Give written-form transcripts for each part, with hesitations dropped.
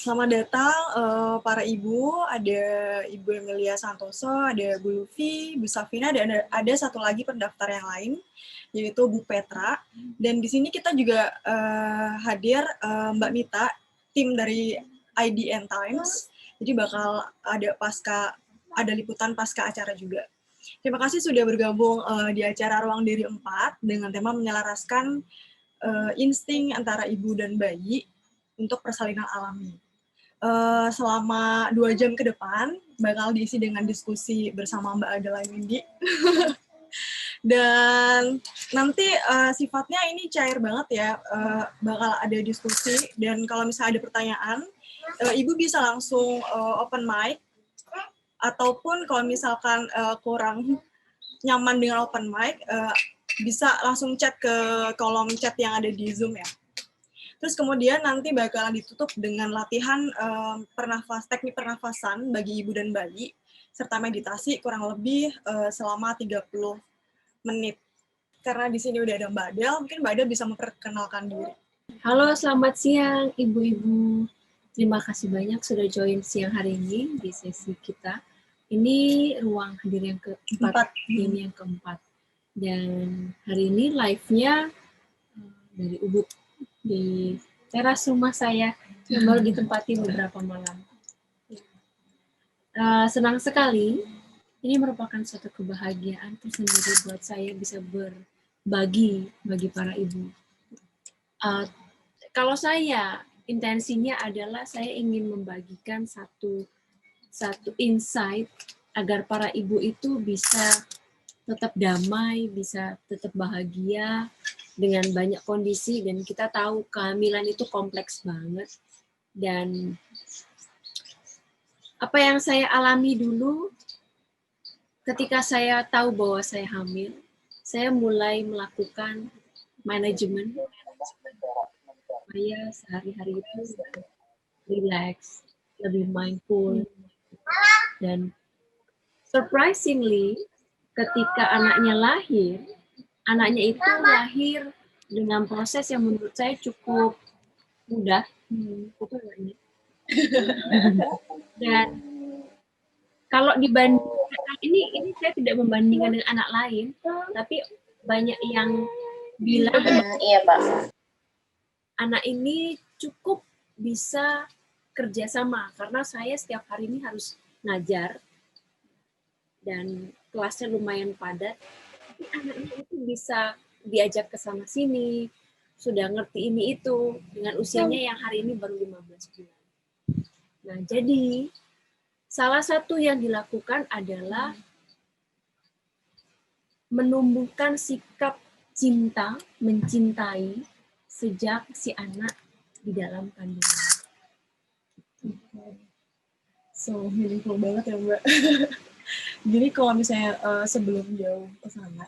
Selamat datang para ibu, ada Ibu Emilia Santoso, ada Bu Lufi, Bu Safina, dan ada satu lagi pendaftar yang lain, yaitu Bu Petra. Dan di sini kita juga hadir Mbak Mita, tim dari IDN Times, jadi bakal ada liputan pasca acara juga. Terima kasih sudah bergabung di acara Ruang Diri 4 dengan tema menyelaraskan insting antara ibu dan bayi untuk persalinan alami. Selama 2 jam ke depan bakal diisi dengan diskusi bersama Mbak Adela Windy. Dan nanti sifatnya ini cair banget ya, bakal ada diskusi, dan kalau misalnya ada pertanyaan, Ibu bisa langsung open mic, ataupun kalau misalkan kurang nyaman dengan open mic, bisa langsung chat ke kolom chat yang ada di Zoom ya. Terus kemudian nanti bakalan ditutup dengan latihan teknik pernafasan bagi ibu dan bayi, serta meditasi kurang lebih selama 30 menit. Karena di sini udah ada Mbak Adel, mungkin Mbak Adel bisa memperkenalkan diri. Halo, selamat siang ibu-ibu. Terima kasih banyak sudah join siang hari ini di sesi kita. Ini ruang hadir yang keempat, ini yang keempat. Dan hari ini live-nya dari Ubud di teras rumah saya yang baru ditempati beberapa malam. Senang sekali, ini merupakan suatu kebahagiaan tersendiri buat saya bisa berbagi bagi para ibu. Kalau saya, intensinya adalah saya ingin membagikan satu insight agar para ibu itu bisa tetap damai, bisa tetap bahagia dengan banyak kondisi, dan kita tahu kehamilan itu kompleks banget. Dan apa yang saya alami dulu ketika saya tahu bahwa saya hamil, saya mulai melakukan manajemen supaya sehari-hari itu relax, lebih mindful. Dan surprisingly, ketika anaknya itu lahir dengan proses yang menurut saya cukup mudah. Dan kalau dibandingkan, ini saya tidak membandingkan dengan anak lain, tapi banyak yang bilang iya Pak, anak ini cukup bisa kerjasama, karena saya setiap hari ini harus ngajar dan kelasnya lumayan padat. Tapi anaknya itu bisa diajak ke sana sini, sudah ngerti ini itu dengan usianya yang hari ini baru 15 bulan. Nah, jadi salah satu yang dilakukan adalah menumbuhkan sikap cinta, mencintai sejak si anak di dalam kandungan. So, meaningful banget ya Mbak. Jadi kalau misalnya sebelum jauh ke sana,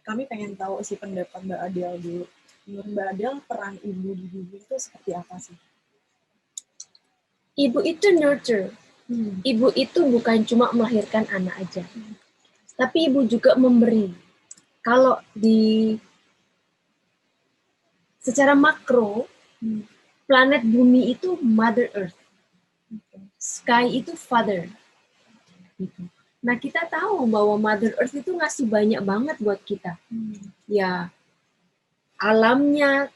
kami pengen tahu si pendapat Mbak Adel dulu. Menurut Mbak Adel, peran ibu di hidup itu seperti apa sih? Ibu itu nurture. Ibu itu bukan cuma melahirkan anak aja. Tapi ibu juga memberi. Kalau secara makro, planet bumi itu Mother Earth. Sky itu Father. Gitu. Nah, kita tahu bahwa Mother Earth itu ngasih banyak banget buat kita. Ya, alamnya,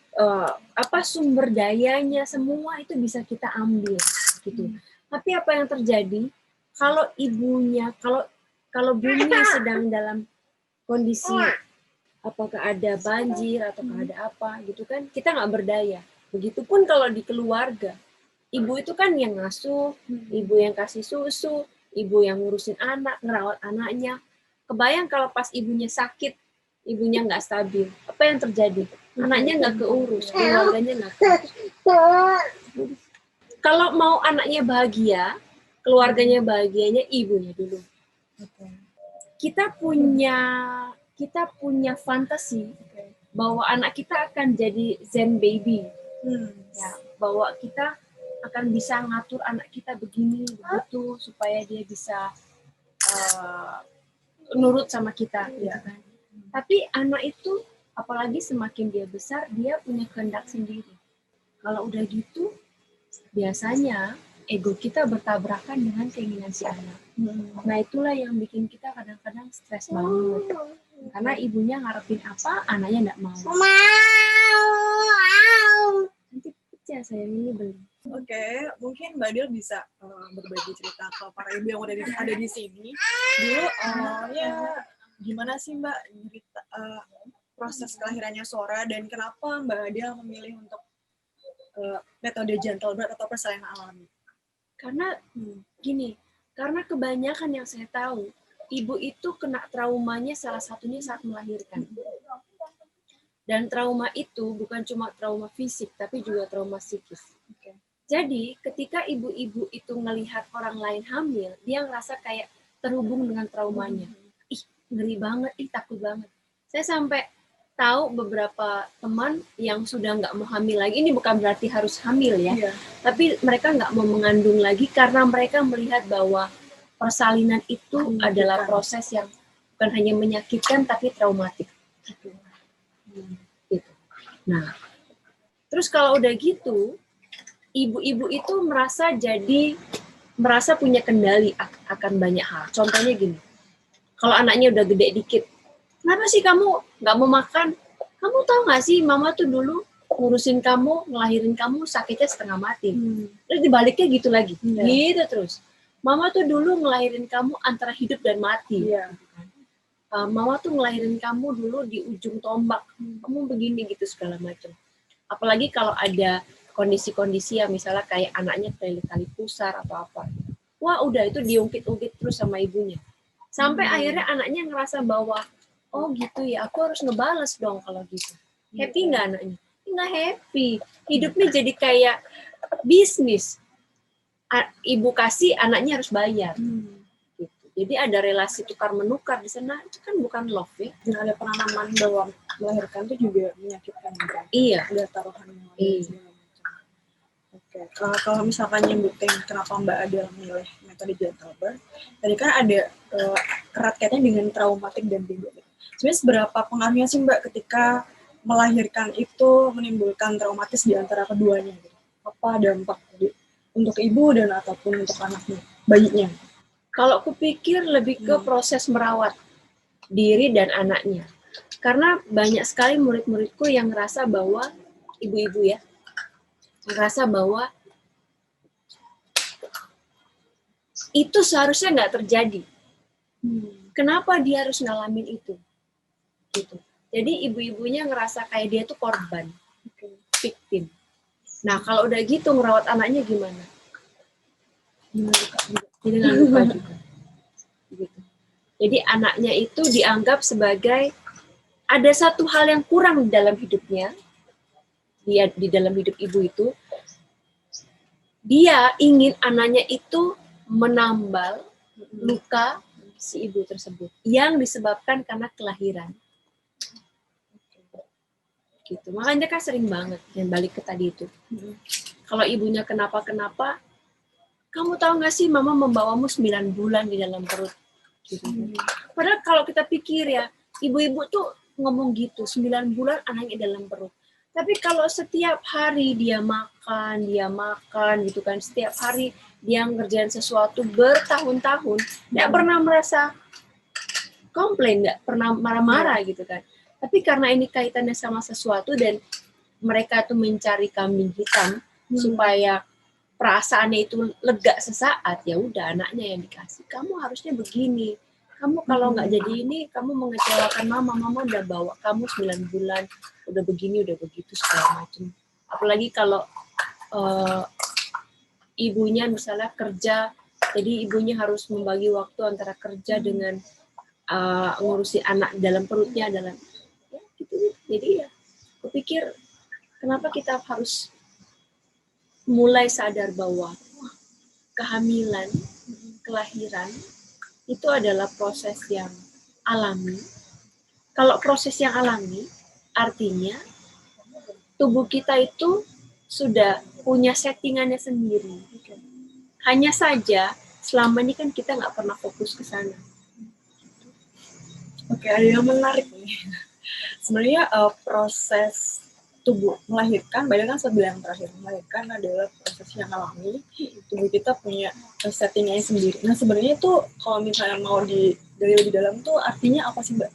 sumber dayanya, semua itu bisa kita ambil. Gitu. Tapi apa yang terjadi kalau ibunya, kalau bumi sedang dalam kondisi apakah ada banjir atau ada apa gitu kan, kita nggak berdaya. Begitupun kalau di keluarga, ibu itu kan yang ngasuh, ibu yang kasih susu, ibu yang ngurusin anak, ngerawat anaknya. Kebayang kalau pas ibunya sakit, ibunya nggak stabil, apa yang terjadi? Anaknya nggak keurus, keluarganya nggak keurus. Kalau mau anaknya bahagia, keluarganya bahagianya ibunya dulu. Kita punya fantasi bahwa anak kita akan jadi Zen baby, ya, bahwa kita akan bisa ngatur anak kita begini begitu supaya dia bisa nurut sama kita, gitu kan. Tapi anak itu, apalagi semakin dia besar, dia punya kehendak sendiri. Kalau udah gitu, biasanya ego kita bertabrakan dengan keinginan si anak. Nah itulah yang bikin kita kadang-kadang stres banget. Karena ibunya ngarepin apa, anaknya nggak mau. Nanti pecah sayang ini belum. Oke, mungkin Mbak Adil bisa berbagi cerita ke para ibu yang ada di sini. Dulu ya gimana sih Mbak cerita proses kelahirannya Sora dan kenapa Mbak Adil memilih untuk metode gentle birth atau persalinan alami? Karena gini, karena kebanyakan yang saya tahu, ibu itu kena traumanya salah satunya saat melahirkan. Dan trauma itu bukan cuma trauma fisik, tapi juga trauma psikis. Okay. Jadi ketika ibu-ibu itu melihat orang lain hamil, dia ngerasa kayak terhubung dengan traumanya. Ih, ngeri banget, takut banget. Saya sampai tahu beberapa teman yang sudah nggak mau hamil lagi. Ini bukan berarti harus hamil ya, tapi mereka nggak mau mengandung lagi karena mereka melihat bahwa persalinan itu adalah proses yang bukan hanya menyakitkan tapi traumatik. Gitu. Nah, terus kalau udah gitu, ibu-ibu itu merasa punya kendali akan banyak hal. Contohnya gini, kalau anaknya udah gede dikit, kenapa sih kamu nggak mau makan? Kamu tahu nggak sih, mama tuh dulu ngurusin kamu, ngelahirin kamu sakitnya setengah mati. Terus dibaliknya gitu lagi, gitu terus. Mama tuh dulu ngelahirin kamu antara hidup dan mati. Mama tuh ngelahirin kamu dulu di ujung tombak. Kamu begini gitu segala macam. Apalagi kalau ada kondisi-kondisi yang misalnya kayak anaknya kali pusar atau apa. Wah udah itu diungkit-ungkit terus sama ibunya. Sampai akhirnya anaknya ngerasa bahwa oh gitu ya, aku harus ngebales dong kalau gitu. Happy nggak anaknya? Nggak happy. Hidupnya jadi kayak bisnis. Ibu kasih, anaknya harus bayar. Gitu. Jadi ada relasi tukar-menukar di sana. Itu kan bukan love ya. Dan ada penanaman bahwa melahirkan itu juga menyakitkan. Kan? Iya. Ada taruhan yang lain. Oke. Kalau misalkan nyebutin kenapa Mbak Adil memilih metode gentle birth, tadi kan ada erat kaitannya dengan traumatik dan tidak. Sebenarnya seberapa pengaruhnya sih Mbak ketika melahirkan itu menimbulkan traumatis di antara keduanya? Gitu? Apa dampak untuk ibu dan ataupun untuk anaknya, bayinya? Kalau aku pikir lebih ke proses merawat diri dan anaknya. Karena banyak sekali murid-muridku yang ngerasa bahwa, ibu-ibu ya, ngerasa bahwa itu seharusnya nggak terjadi. Kenapa dia harus ngalamin itu? Gitu. Jadi ibu-ibunya ngerasa kayak dia tuh korban, victim. Nah kalau udah gitu ngerawat anaknya gimana? Dengan luka juga. Gitu. Jadi anaknya itu dianggap sebagai ada satu hal yang kurang di dalam hidupnya, di dalam hidup ibu itu, dia ingin anaknya itu menambal luka si ibu tersebut yang disebabkan karena kelahiran. Gitu. Makanya kan sering banget yang balik ke tadi itu. Kalau ibunya kenapa-kenapa, kamu tahu nggak sih mama membawamu 9 bulan di dalam perut. Gitu. Padahal kalau kita pikir ya, ibu-ibu tuh ngomong gitu, 9 bulan anaknya dalam perut. Tapi kalau setiap hari dia makan gitu kan, setiap hari dia ngerjain sesuatu bertahun-tahun, nggak pernah merasa komplain, nggak pernah marah-marah gitu kan. Tapi karena ini kaitannya sama sesuatu dan mereka tuh mencari kambing hitam supaya perasaannya itu lega sesaat, ya udah anaknya yang dikasih. Kamu harusnya begini. Kamu kalau nggak jadi ini, kamu mengecewakan mama. Mama udah bawa kamu 9 bulan, udah begini, udah begitu segala macam. Apalagi kalau ibunya misalnya kerja, jadi ibunya harus membagi waktu antara kerja dengan ngurusi anak dalam perutnya dalam ya gitu. Jadi ya aku pikir kenapa kita harus mulai sadar bahwa kehamilan, kelahiran itu adalah proses yang alami. Kalau proses yang alami artinya tubuh kita itu sudah punya settingannya sendiri. Hanya saja selama ini kan kita nggak pernah fokus ke sana. Oke, ada yang menarik nih. Sebenarnya proses tubuh melahirkan, badan kan sebelah yang terakhir, melahirkan adalah proses yang alami, tubuh kita punya settingnya sendiri. Nah sebenarnya itu kalau misalnya mau dari lebih dalam tuh artinya apa sih Mbak?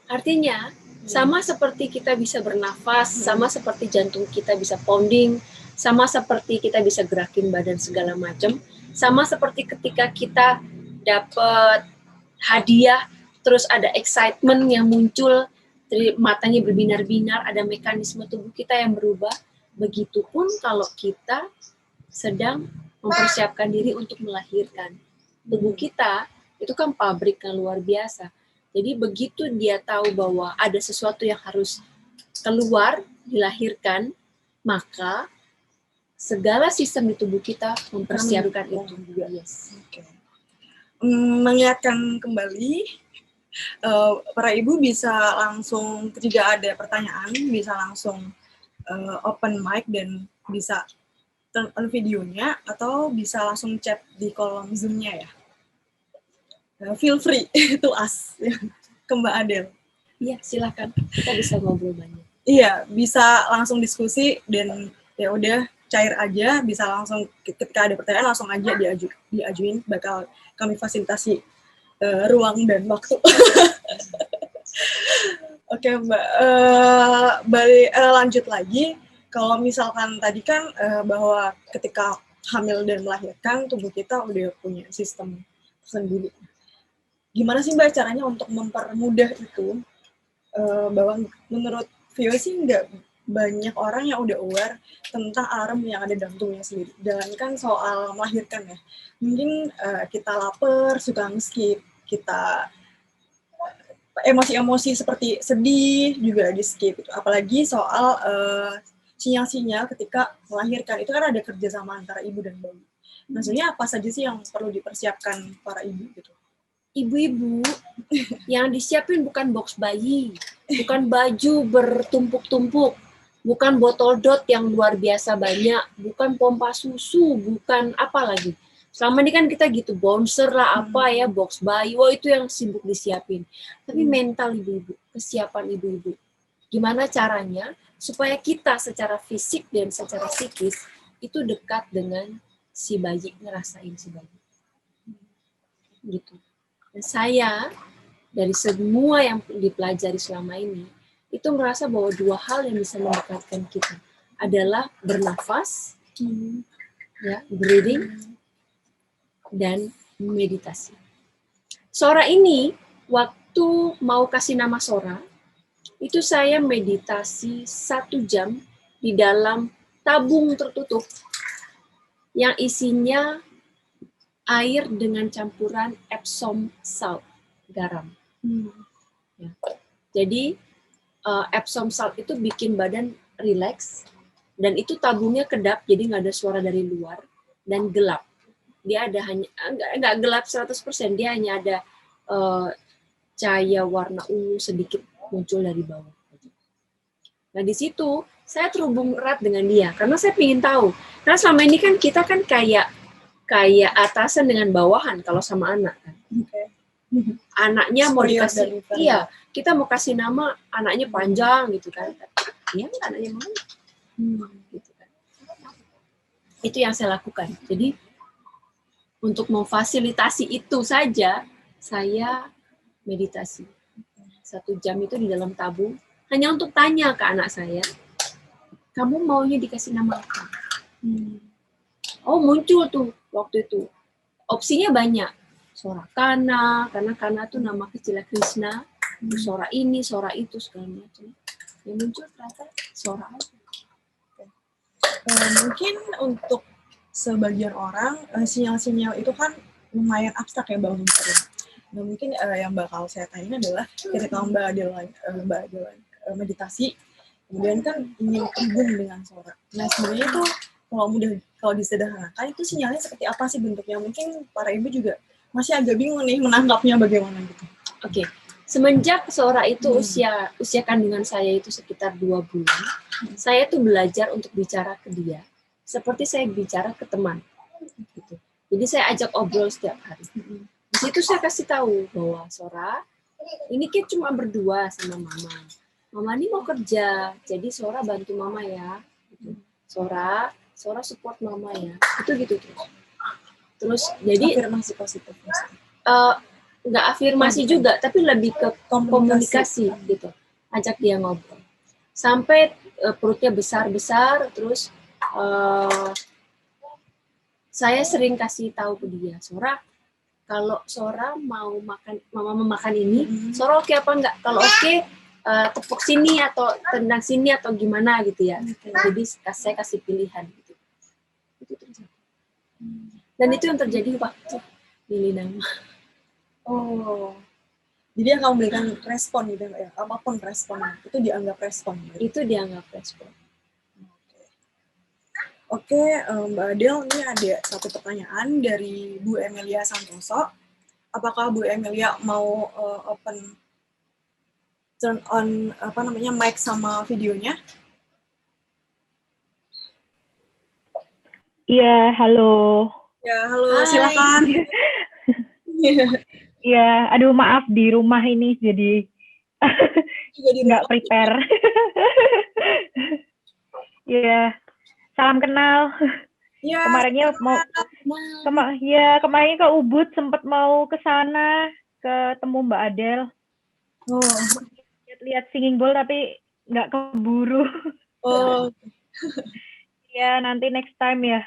Artinya sama seperti kita bisa bernafas, sama seperti jantung kita bisa pounding, sama seperti kita bisa gerakin badan segala macam, sama seperti ketika kita dapat hadiah, terus ada excitement yang muncul, matanya berbinar-binar, ada mekanisme tubuh kita yang berubah. Begitupun kalau kita sedang mempersiapkan diri untuk melahirkan. Tubuh kita itu kan pabrik yang luar biasa. Jadi begitu dia tahu bahwa ada sesuatu yang harus keluar, dilahirkan, maka segala sistem di tubuh kita mempersiapkan itu. Yes. Okay. Mengingatkan kembali, para ibu bisa langsung ketika ada pertanyaan bisa langsung open mic dan bisa turn on videonya atau bisa langsung chat di kolom Zoom-nya ya. Feel free to ask ke Mbak Adel. Iya, silakan. Kita bisa ngobrol banyak. Iya, bisa langsung diskusi dan ya udah cair aja, bisa langsung ketika ada pertanyaan langsung aja diajuin, bakal kami fasilitasi ruang dan waktu. Oke Mbak, lanjut lagi. Kalau misalkan tadi kan bahwa ketika hamil dan melahirkan tubuh kita udah punya sistem sendiri. Gimana sih Mbak caranya untuk mempermudah itu? Bahwa menurut Vio sih nggak banyak orang yang udah aware tentang alarm yang ada dalam tubuhnya sendiri. Jangankan soal melahirkan ya, mungkin kita lapar, suka nge-skip, kita emosi-emosi seperti sedih juga di-skip. Apalagi soal sinyal-sinyal ketika melahirkan, itu kan ada kerjasama antara ibu dan bayi. Maksudnya apa saja sih yang perlu dipersiapkan para ibu gitu? Ibu-ibu yang disiapin bukan box bayi, bukan baju bertumpuk-tumpuk, bukan botol dot yang luar biasa banyak, bukan pompa susu, bukan apa lagi. Selama ini kan kita gitu, bouncer lah apa ya, box bayi, wah itu yang sibuk disiapin. Tapi mental ibu-ibu, kesiapan ibu-ibu. Gimana caranya supaya kita secara fisik dan secara psikis itu dekat dengan si bayi, ngerasain si bayi. Gitu. Dan saya, dari semua yang dipelajari selama ini, itu merasa bahwa dua hal yang bisa mendekatkan kita adalah bernafas, ya, breathing, dan meditasi. Sora ini, waktu mau kasih nama Sora, itu saya meditasi 1 jam di dalam tabung tertutup yang isinya air dengan campuran Epsom salt, garam. Ya. Jadi Epsom salt itu bikin badan rileks dan itu tabungnya kedap, jadi nggak ada suara dari luar dan gelap. Dia ada hanya nggak gelap 100%, dia hanya ada cahaya warna ungu sedikit muncul dari bawah. Nah di situ saya terhubung erat dengan dia karena saya ingin tahu. Karena selama ini kan kita kan kayak atasan dengan bawahan kalau sama anak kan. Okay. Anaknya mau dikasih, iya kita mau kasih nama anaknya panjang gitu kan. Iya anaknya mau. Gitu kan. Itu yang saya lakukan. Jadi untuk memfasilitasi itu saja saya meditasi 1 jam itu di dalam tabung hanya untuk tanya ke anak saya, kamu maunya dikasih nama apa? Oh muncul tuh waktu itu opsinya banyak, Sora Kana, karena Kana tuh nama kecilnya Krishna, Sora ini, Sora itu segala macam. Yang muncul ternyata Sora aja. Mungkin untuk sebagian orang sinyal-sinyal itu kan lumayan abstrak ya Bang. Nah mungkin yang bakal saya tanya adalah ketika Mbak Adel meditasi, kemudian kan ingin terhubung dengan Sora. Nah sebenarnya itu kalau disederhanakan itu sinyalnya seperti apa sih bentuknya? Mungkin para ibu juga masih agak bingung nih menangkapnya bagaimana gitu. Oke. Semenjak Sora itu usia kandungan saya itu sekitar 2 bulan, saya tuh belajar untuk bicara ke dia seperti saya bicara ke teman. Gitu. Jadi saya ajak obrol setiap hari. Di situ saya kasih tahu bahwa Sora, ini kita cuma berdua sama mama. Mama ini mau kerja, jadi Sora bantu Mama ya. Gitu. Sora support Mama ya. Itu gitu terus. Terus jadi Afirmasi positif. nggak afirmasi juga, tapi lebih ke komunikasi gitu. Ajak dia ngobrol. Sampai perutnya besar-besar, terus saya sering kasih tahu ke dia, Sora, kalau Sora mau makan, Mama makan ini, Sora oke apa enggak? Kalau oke, tepuk sini atau tendang sini atau gimana gitu ya. Jadi saya kasih pilihan gitu. Itu terjadi. Dan itu yang terjadi waktu milih nama. Oh, jadi yang kamu berikan respon gitu ya, apapun responnya, itu dianggap respon. Gitu. Itu dianggap respon. Oke, Mbak Adel, ini ada satu pertanyaan dari Bu Emilia Santoso. Apakah Bu Emilia mau turn on mic sama videonya? Iya, halo. Ya, halo, silakan. Iya, aduh maaf di rumah ini jadi nggak prepare. Iya, salam kenal. Ya, kemarinnya kemarin ke Ubud sempat mau ke sana ketemu Mbak Adel. Oh. Lihat singing bowl tapi nggak keburu. Oh. Ya, nanti next time ya.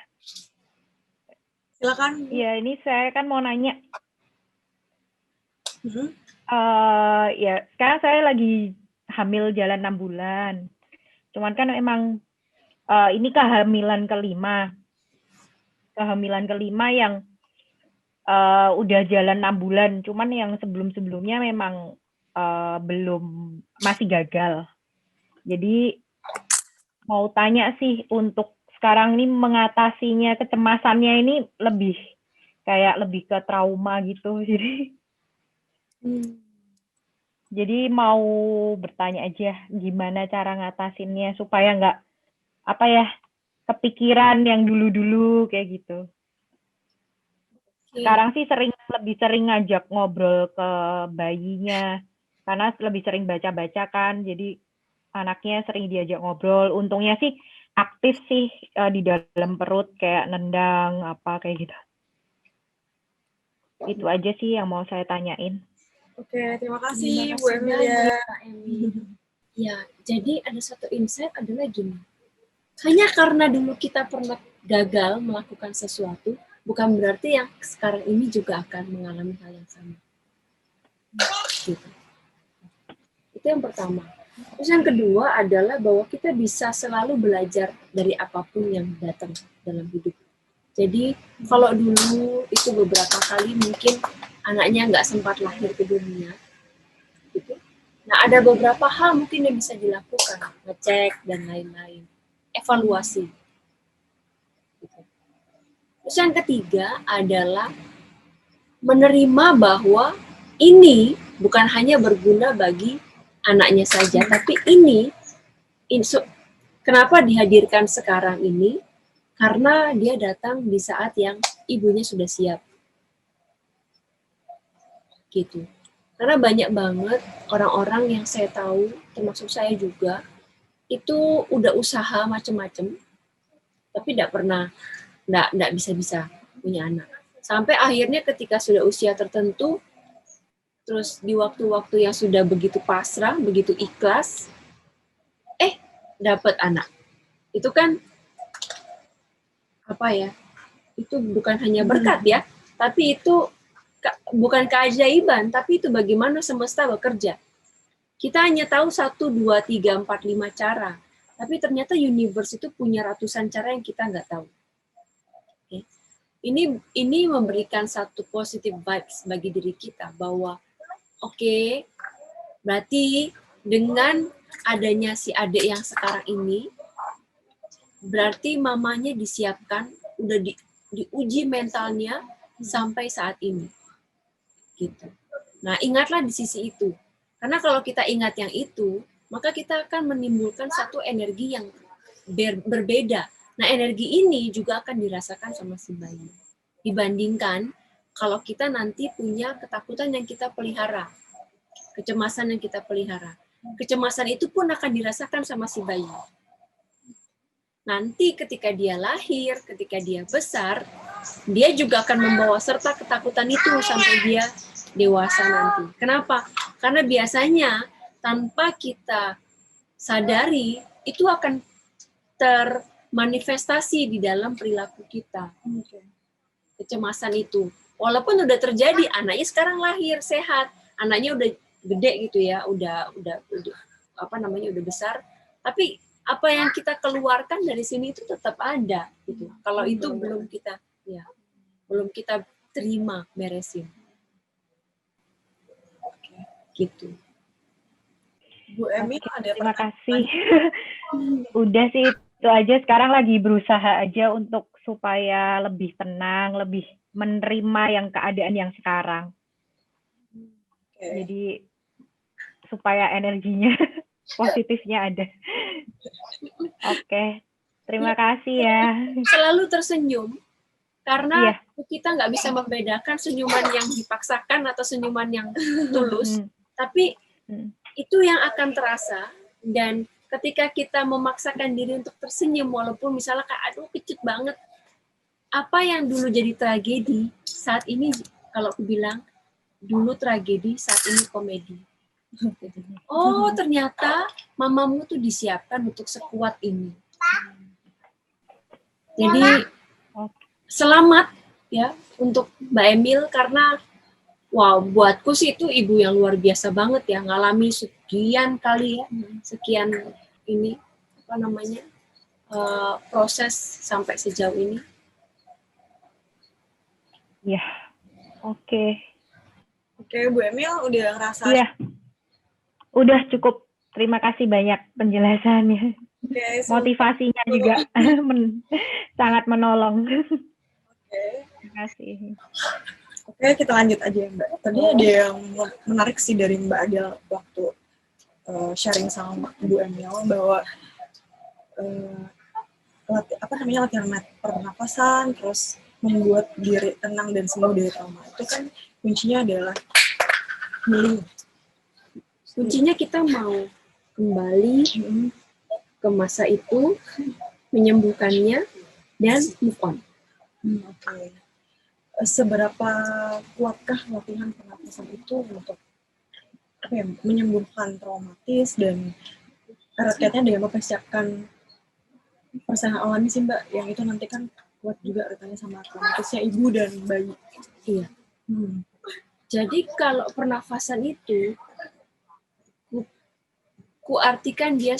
Silakan. Iya, ini saya kan mau nanya. Ya, sekarang saya lagi hamil jalan 6 bulan. Cuman kan emang ini kehamilan kelima. Kehamilan kelima yang udah jalan 6 bulan. Cuman yang sebelum-sebelumnya memang masih gagal. Jadi mau tanya sih untuk sekarang ini mengatasinya, kecemasannya ini lebih ke trauma gitu. Jadi mau bertanya aja gimana cara ngatasinnya supaya nggak kepikiran yang dulu-dulu kayak gitu. Sekarang sih lebih sering ngajak ngobrol ke bayinya karena lebih sering baca-baca kan, jadi anaknya sering diajak ngobrol. Untungnya sih aktif sih di dalam perut kayak nendang apa kayak gitu. Itu aja sih yang mau saya tanyain. Oke, terima kasih Bu Emilia. Ya, jadi ada satu insight adalah gini. Hanya karena dulu kita pernah gagal melakukan sesuatu, bukan berarti yang sekarang ini juga akan mengalami hal yang sama. Gitu. Itu yang pertama. Terus yang kedua adalah bahwa kita bisa selalu belajar dari apapun yang datang dalam hidup. Jadi kalau dulu itu beberapa kali mungkin anaknya nggak sempat lahir ke dunia, gitu. Nah ada beberapa hal mungkin yang bisa dilakukan, ngecek dan lain-lain, evaluasi. Gitu. Terus yang ketiga adalah menerima bahwa ini bukan hanya berguna bagi anaknya saja, tapi ini kenapa dihadirkan sekarang ini? Karena dia datang di saat yang ibunya sudah siap. Gitu. Karena banyak banget orang-orang yang saya tahu, termasuk saya juga, itu udah usaha macam-macam, tapi tidak bisa punya anak. Sampai akhirnya ketika sudah usia tertentu, terus di waktu-waktu yang sudah begitu pasrah, begitu ikhlas, dapat anak. Itu kan apa ya? Itu bukan hanya berkat ya, tapi itu bukan keajaiban, tapi itu bagaimana semesta bekerja. Kita hanya tahu 1, 2, 3, 4, 5 cara, tapi ternyata universe itu punya ratusan cara yang kita nggak tahu. Okay. Ini memberikan satu positive vibes bagi diri kita bahwa oke, berarti dengan adanya si adik yang sekarang ini, berarti mamanya disiapkan, udah diuji mentalnya sampai saat ini. Gitu. Nah, ingatlah di sisi itu. Karena kalau kita ingat yang itu, maka kita akan menimbulkan satu energi yang berbeda. Nah, energi ini juga akan dirasakan sama si bayi. Dibandingkan kalau kita nanti punya ketakutan yang kita pelihara, kecemasan yang kita pelihara. kecemasan itu pun akan dirasakan sama si bayi. Nanti ketika dia lahir, ketika dia besar, dia juga akan membawa serta ketakutan itu sampai dia dewasa nanti. Kenapa? Karena biasanya tanpa kita sadari, itu akan termanifestasi di dalam perilaku kita. Kecemasan itu. Walaupun udah terjadi, anaknya sekarang lahir, sehat, anaknya udah gede gitu ya, udah udah besar, tapi apa yang kita keluarkan dari sini itu tetap ada gitu. Kalau itu belum kita terima, beresin. Gitu. Bu Emi ada terima kasih. Udah sih itu aja, sekarang lagi berusaha aja untuk supaya lebih tenang, lebih menerima yang keadaan yang sekarang. Jadi supaya energinya positifnya ada. Oke, terima kasih ya. Selalu tersenyum, karena kita nggak bisa membedakan senyuman yang dipaksakan atau senyuman yang tulus, tapi itu yang akan terasa. Dan ketika kita memaksakan diri untuk tersenyum, walaupun misalnya kayak aduh kecut banget, apa yang dulu jadi tragedi, saat ini kalau aku bilang, dulu tragedi, saat ini komedi. Oh, ternyata mamamu tuh disiapkan untuk sekuat ini. Jadi selamat ya untuk Mbak Emil, karena wow, buatku sih itu ibu yang luar biasa banget ya, ngalami sekian kali ya, sekian ini proses sampai sejauh ini. Ya, oke. Oke, Bu Emil udah ngerasa? Iya, udah cukup. Terima kasih banyak penjelasannya. Motivasinya juga sangat menolong. Terima kasih. Oke, kita lanjut aja ya, Mbak. Tadi ada yang menarik sih dari Mbak Adel waktu sharing sama Bu Emil bahwa latihan pernapasan, terus membuat diri tenang dan sembuh dari trauma. Itu kan kuncinya adalah healing. Kuncinya kita mau kembali ke masa itu, menyembuhkannya, dan move on. Oke. Seberapa kuatkah latihan pernapasan itu untuk menyembuhkan traumatis dan erat-eratnya dengan mempersiapkan perasaan alami sih Mbak, yang itu nanti kan kuat juga katanya sama traumatisnya ibu dan bayi. Iya. Jadi kalau pernafasan itu, ku artikan dia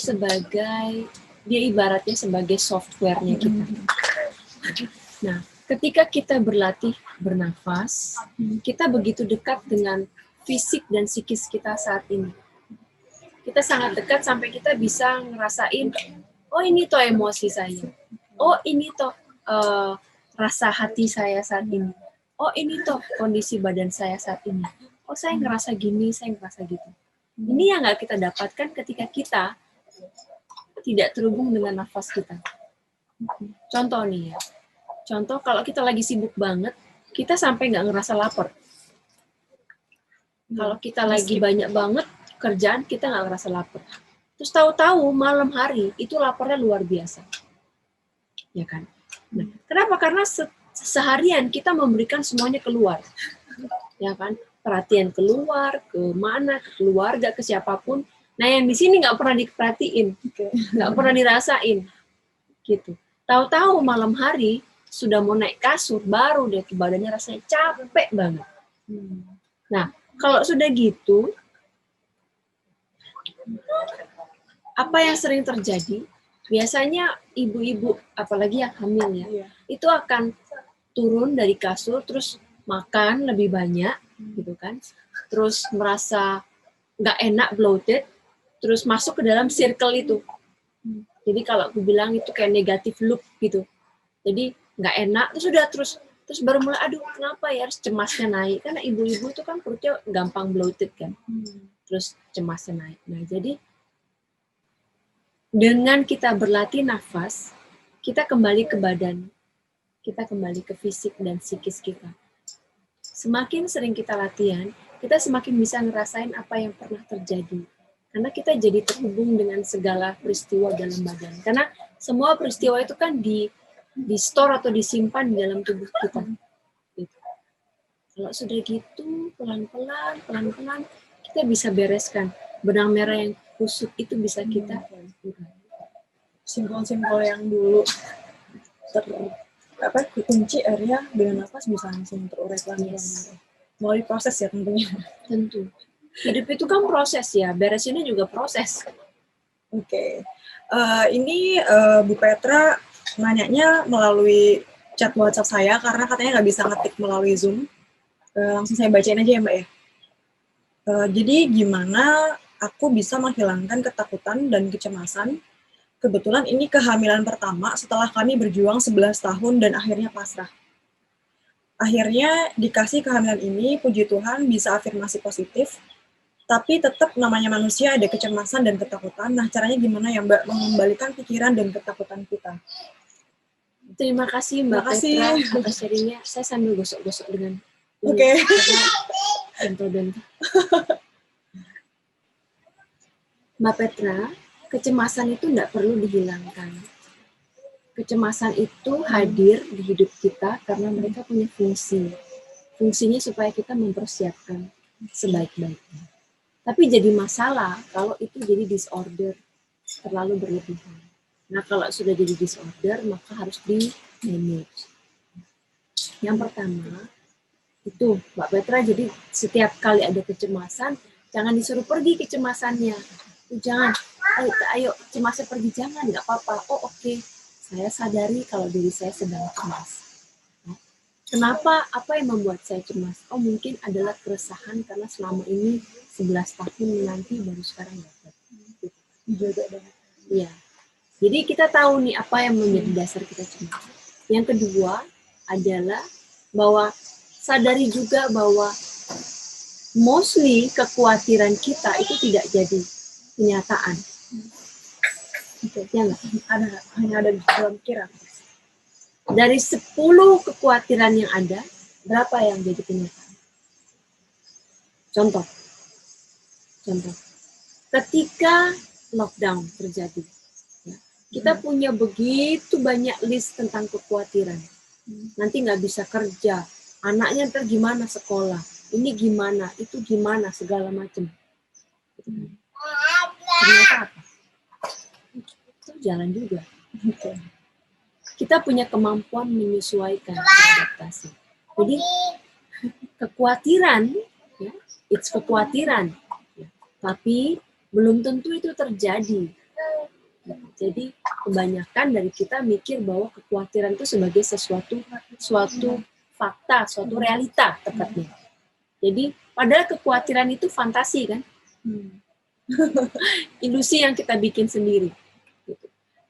ibaratnya sebagai softwarenya kita. Nah, ketika kita berlatih bernafas, kita begitu dekat dengan fisik dan psikis kita saat ini. Kita sangat dekat sampai kita bisa ngerasain, oh ini toh emosi saya, oh ini toh rasa hati saya saat ini, oh ini toh kondisi badan saya saat ini, oh saya ngerasa gini, saya ngerasa gitu. Ini yang nggak kita dapatkan ketika kita tidak terhubung dengan nafas kita. Contoh nih ya, contoh kalau kita lagi sibuk banget, kita sampai nggak ngerasa lapar. Kalau kita lagi banyak banget kerjaan, kita nggak ngerasa lapar. Terus tahu-tahu malam hari itu laparnya luar biasa, ya kan? Nah, kenapa? Karena seharian kita memberikan semuanya keluar, ya kan? Perhatian keluar, ke mana, ke keluarga, ke siapapun. Nah, yang di sini nggak pernah diperhatiin, nggak pernah dirasain, gitu. Tahu-tahu malam hari sudah mau naik kasur, baru deh badannya rasanya capek banget. Nah, kalau sudah gitu, apa yang sering terjadi? Biasanya ibu-ibu, apalagi yang hamil ya, itu akan turun dari kasur, terus makan lebih banyak, gitu kan? Terus merasa nggak enak, bloated, terus masuk ke dalam circle itu. Jadi kalau aku bilang itu kayak negatif loop gitu. Jadi nggak enak, terus baru mulai, aduh kenapa ya, harus cemasnya naik. Karena ibu-ibu itu kan perutnya gampang bloated kan. Terus cemasnya naik. Nah, jadi dengan kita berlatih nafas, kita kembali ke badan, kita kembali ke fisik dan psikis kita. Semakin sering kita latihan, kita semakin bisa ngerasain apa yang pernah terjadi. Karena kita jadi terhubung dengan segala peristiwa dalam badan. Karena semua peristiwa itu kan di store atau disimpan di dalam tubuh kita. Gitu. Kalau sudah gitu, pelan-pelan kita bisa bereskan. Benang merah yang kusut itu bisa kita Simpul-simpul yang dulu kunci akhirnya dengan nafas bisa langsung terurai lagi. Melalui proses ya tentunya. Tentu. Hidup itu kan proses ya, beresinnya juga proses. Oke. Ini Bu Petra nanyanya melalui chat WhatsApp saya karena katanya nggak bisa ngetik melalui Zoom. Langsung saya bacain aja ya Mbak ya. Jadi gimana aku bisa menghilangkan ketakutan dan kecemasan? Kebetulan ini kehamilan pertama setelah kami berjuang 11 tahun dan akhirnya pasrah. Akhirnya dikasih kehamilan ini, puji Tuhan bisa afirmasi positif, tapi tetap namanya manusia ada kecemasan dan ketakutan. Nah, caranya gimana ya Mbak mengembalikan pikiran dan ketakutan kita? Terima kasih Mbak Petra atas sharingnya. Saya sambil gosok-gosok dengan Oke. bentol-bentol. Mbak Petra, kecemasan itu tidak perlu dihilangkan. Kecemasan itu hadir di hidup kita karena mereka punya fungsi. Fungsinya supaya kita mempersiapkan sebaik-baiknya. Tapi jadi masalah kalau itu jadi disorder, terlalu berlebihan. Nah, kalau sudah jadi disorder, maka harus di-manage. Yang pertama, itu Mbak Petra, jadi setiap kali ada kecemasan, jangan disuruh pergi kecemasannya. Jangan, ayo cemasnya pergi, jangan, nggak apa-apa. Oh oke, saya sadari kalau diri saya sedang cemas. Kenapa? Apa yang membuat saya cemas? Oh mungkin adalah keresahan karena selama ini 11 tahun nanti baru sekarang dapat. Dijaga banget. Iya. Jadi kita tahu nih apa yang menjadi dasar kita cemas. Yang kedua adalah bahwa sadari juga bahwa mostly kekhawatiran kita itu tidak jadi kenyataan. Ya enggak? Hanya ada di dalam pikiran. Dari 10 kekhawatiran yang ada, berapa yang jadi kenyataan? Contoh. Ketika lockdown terjadi, ya, kita punya begitu banyak list tentang kekhawatiran. Nanti nggak bisa kerja, anaknya ntar gimana sekolah, ini gimana, itu gimana, segala macam. Ternyata apa? Itu jalan juga. Kita punya kemampuan menyesuaikan, beradaptasi. Jadi kekhawatiran, ya, it's kekhawatiran, ya, tapi belum tentu itu terjadi. Jadi kebanyakan dari kita mikir bahwa kekhawatiran itu sebagai suatu fakta, suatu realita tepatnya. Jadi padahal kekhawatiran itu fantasi kan, ilusi yang kita bikin sendiri. Gitu.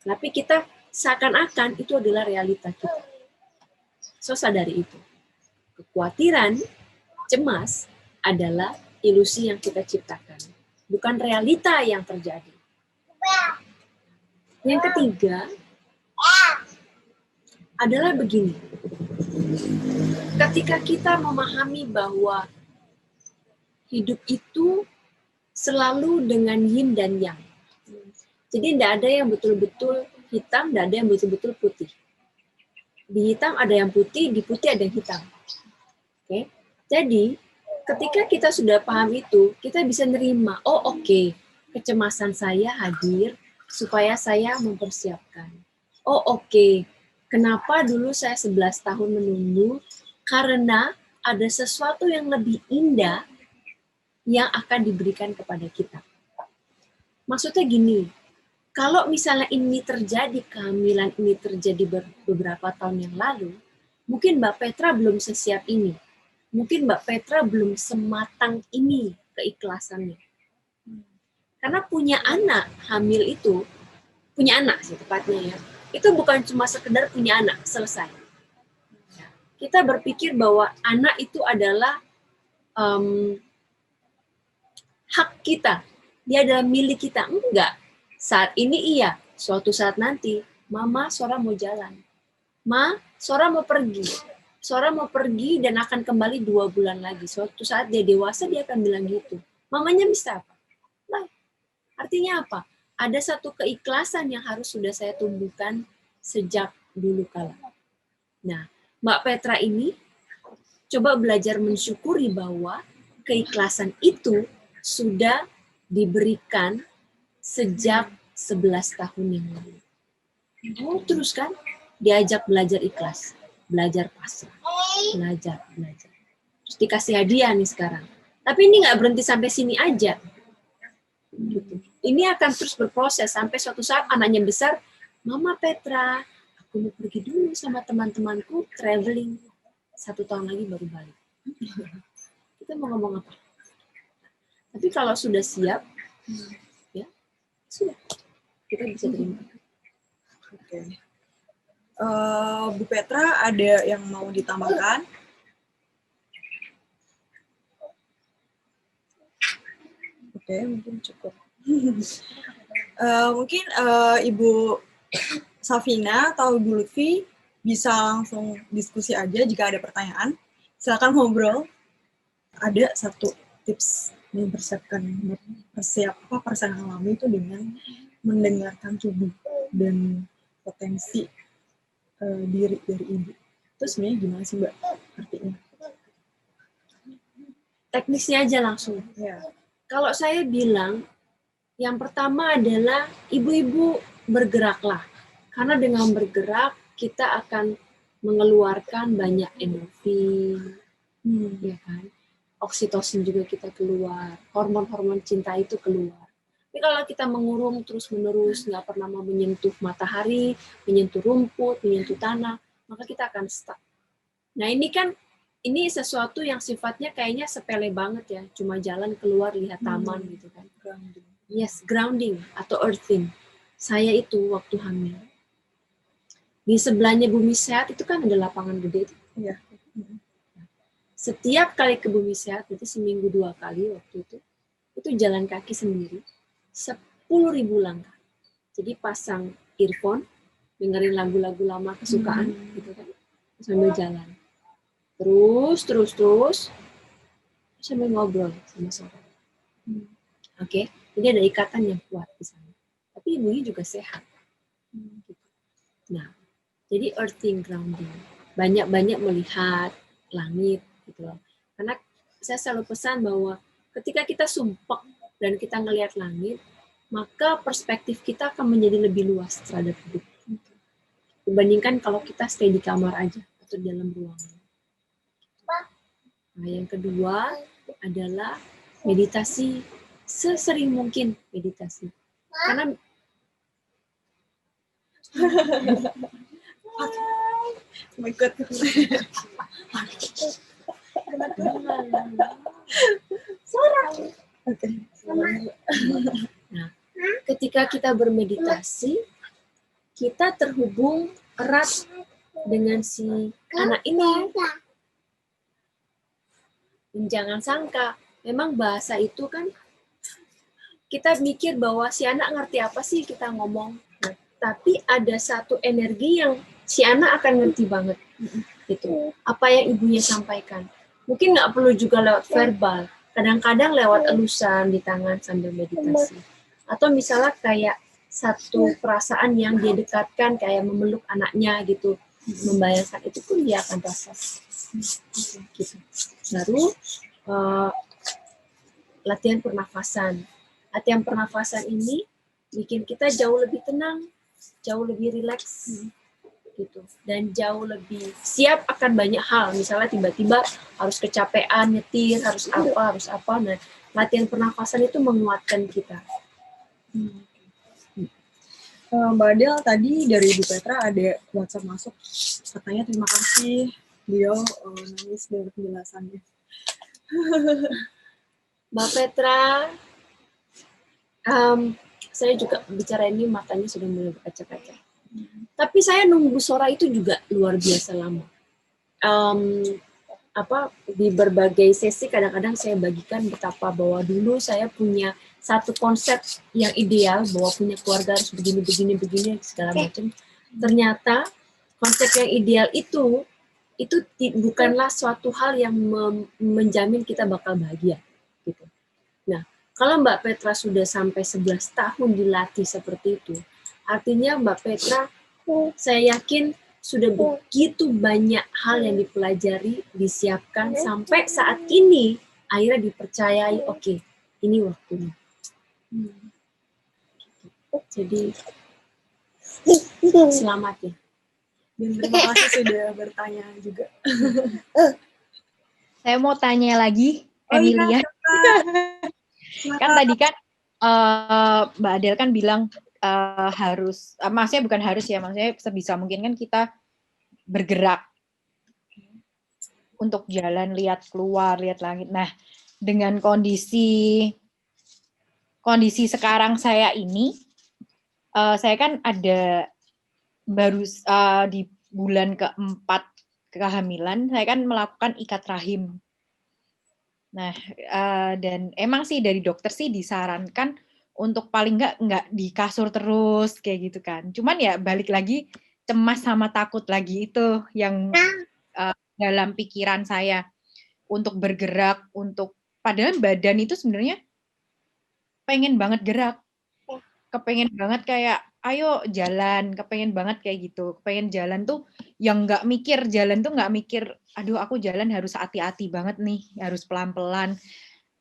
Tapi kita seakan-akan itu adalah realita kita. So sadari itu. Kekhawatiran, cemas adalah ilusi yang kita ciptakan, bukan realita yang terjadi. Yang ketiga adalah begini. Ketika kita memahami bahwa hidup itu selalu dengan yin dan yang. Jadi tidak ada yang betul-betul hitam, tidak ada yang betul-betul putih. Di hitam ada yang putih, di putih ada yang hitam. Oke? Jadi, ketika kita sudah paham itu, kita bisa nerima, oh oke, kecemasan saya hadir supaya saya mempersiapkan. Oh oke, kenapa dulu saya 11 tahun menunggu? Karena ada sesuatu yang lebih indah yang akan diberikan kepada kita. Maksudnya gini, kalau misalnya ini terjadi, kehamilan ini terjadi beberapa tahun yang lalu, mungkin Mbak Petra belum sesiap ini. Mungkin Mbak Petra belum sematang ini keikhlasannya. Karena punya anak hamil itu, punya anak sih tepatnya ya, itu bukan cuma sekedar punya anak, selesai. Kita berpikir bahwa anak itu adalah hak kita, dia adalah milik kita. Enggak. Saat ini iya, suatu saat nanti, Mama, Sora mau jalan. Ma, Sora mau pergi. Sora mau pergi dan akan kembali 2 bulan lagi. Suatu saat dia dewasa, dia akan bilang gitu. Mamanya bisa apa? Nah, Artinya apa? Ada satu keikhlasan yang harus sudah saya tumbuhkan sejak dulu kala. Nah, Mbak Petra ini coba belajar mensyukuri bahwa keikhlasan itu sudah diberikan sejak 11 tahun yang lalu. Oh, terus kan diajak belajar ikhlas, belajar pasrah, belajar. Terus dikasih hadiah nih sekarang. Tapi ini nggak berhenti sampai sini aja. Gitu. Ini akan terus berproses sampai suatu saat anaknya besar, Mama Petra, aku mau pergi dulu sama teman-temanku traveling. 1 tahun lagi baru balik. Kita mau ngomong apa? Tapi kalau sudah siap, ya sudah, kita bisa terima. Oke. Bu Petra, ada yang mau ditambahkan? Oke, mungkin cukup. Mungkin Ibu Safina atau Ibu Lutfi bisa langsung diskusi aja jika ada pertanyaan. Silakan ngobrol. Ada satu tips mempersiapkan perasaan alami itu dengan mendengarkan tubuh dan potensi diri dari ibu. Itu sebenarnya gimana sih Mbak artinya? Teknisnya aja langsung. Ya. Kalau saya bilang, yang pertama adalah ibu-ibu bergeraklah. Karena dengan bergerak, kita akan mengeluarkan banyak endorfin, ya kan? Oksitosin juga kita keluar, hormon-hormon cinta itu keluar. Tapi kalau kita mengurung terus-menerus, nggak pernah mau menyentuh matahari, menyentuh rumput, menyentuh tanah, maka kita akan stuck. Nah ini sesuatu yang sifatnya kayaknya sepele banget ya, cuma jalan keluar lihat taman gitu kan. Grounding. Yes, grounding atau earthing. Saya itu waktu hamil, di sebelahnya Bumi Sehat itu kan ada lapangan gede itu. Iya. Setiap kali ke Bumi Sehat, berarti seminggu 2 kali waktu itu jalan kaki sendiri, 10.000 langkah. Jadi pasang earphone, dengerin lagu-lagu lama kesukaan, gitu kan, sambil jalan. Terus, sambil ngobrol sama saudara. Oke, jadi ada ikatan yang kuat di sana. Tapi ibunya juga sehat. Gitu. Nah, jadi earthing, grounding. Banyak-banyak melihat langit, gitu loh. Karena saya selalu pesan bahwa ketika kita sumpek dan kita ngelihat langit, maka perspektif kita akan menjadi lebih luas terhadap hidup. Dibandingkan kalau kita stay di kamar aja atau di dalam ruangan. Nah, yang kedua adalah meditasi, sesering mungkin meditasi. Karena Ikut. Oke. Nah, ketika kita bermeditasi, kita terhubung erat dengan si anak ini. Dan jangan sangka, memang bahasa itu kan kita mikir bahwa si anak ngerti apa sih kita ngomong. Nah, tapi ada satu energi yang si anak akan ngerti banget. Gitu. Apa yang ibunya sampaikan. Mungkin nggak perlu juga lewat verbal. Kadang-kadang lewat elusan di tangan sambil meditasi. Atau misalnya kayak satu perasaan yang dia dekatkan, kayak memeluk anaknya gitu. Membayangkan itu pun dia akan rasa. Gitu. Baru latihan pernafasan. Latihan pernafasan ini bikin kita jauh lebih tenang, jauh lebih rileks, gitu, dan jauh lebih siap akan banyak hal. Misalnya tiba-tiba harus kecapean, nyetir, harus apa. Nah, latihan pernafasan itu menguatkan kita. Mbak Adel, tadi dari Ibu Petra ada WhatsApp masuk, katanya terima kasih, beliau nangis dari penjelasannya. Mbak Petra, saya juga bicara ini matanya sudah mulai berkaca-kaca. Tapi saya nunggu Sora itu juga luar biasa lama. Di berbagai sesi kadang-kadang saya bagikan betapa bahwa dulu saya punya satu konsep yang ideal bahwa punya keluarga harus begini segala macam. Ternyata konsep yang ideal itu bukanlah suatu hal yang menjamin kita bakal bahagia gitu. Nah, Kalau Mbak Petra sudah sampai 11 tahun dilatih seperti itu, artinya Mbak Petra, saya yakin sudah begitu banyak hal yang dipelajari, disiapkan, sampai saat ini akhirnya dipercayai, oke, ini waktunya. Jadi, selamat ya. Dan terima kasih sudah bertanya juga. Saya mau tanya lagi, Oh iya, Emilia. silakan. Kan tadi kan Mbak Adel kan bilang harus, maksudnya bukan harus ya, maksudnya sebisa mungkin kan kita bergerak untuk jalan, lihat keluar, lihat langit. Nah, dengan kondisi sekarang saya ini, saya kan ada baru di bulan keempat kehamilan, saya kan melakukan ikat rahim. Nah, dan emang sih dari dokter sih disarankan untuk paling nggak di kasur terus kayak gitu kan. Cuman ya balik lagi cemas sama takut lagi itu yang dalam pikiran saya untuk bergerak, untuk padahal badan itu sebenarnya pengen banget gerak, kepengen banget kayak ayo jalan, kepengen banget kayak gitu, kepengen jalan tuh yang nggak mikir, jalan tuh nggak mikir, aduh aku jalan harus hati-hati banget nih, harus pelan-pelan,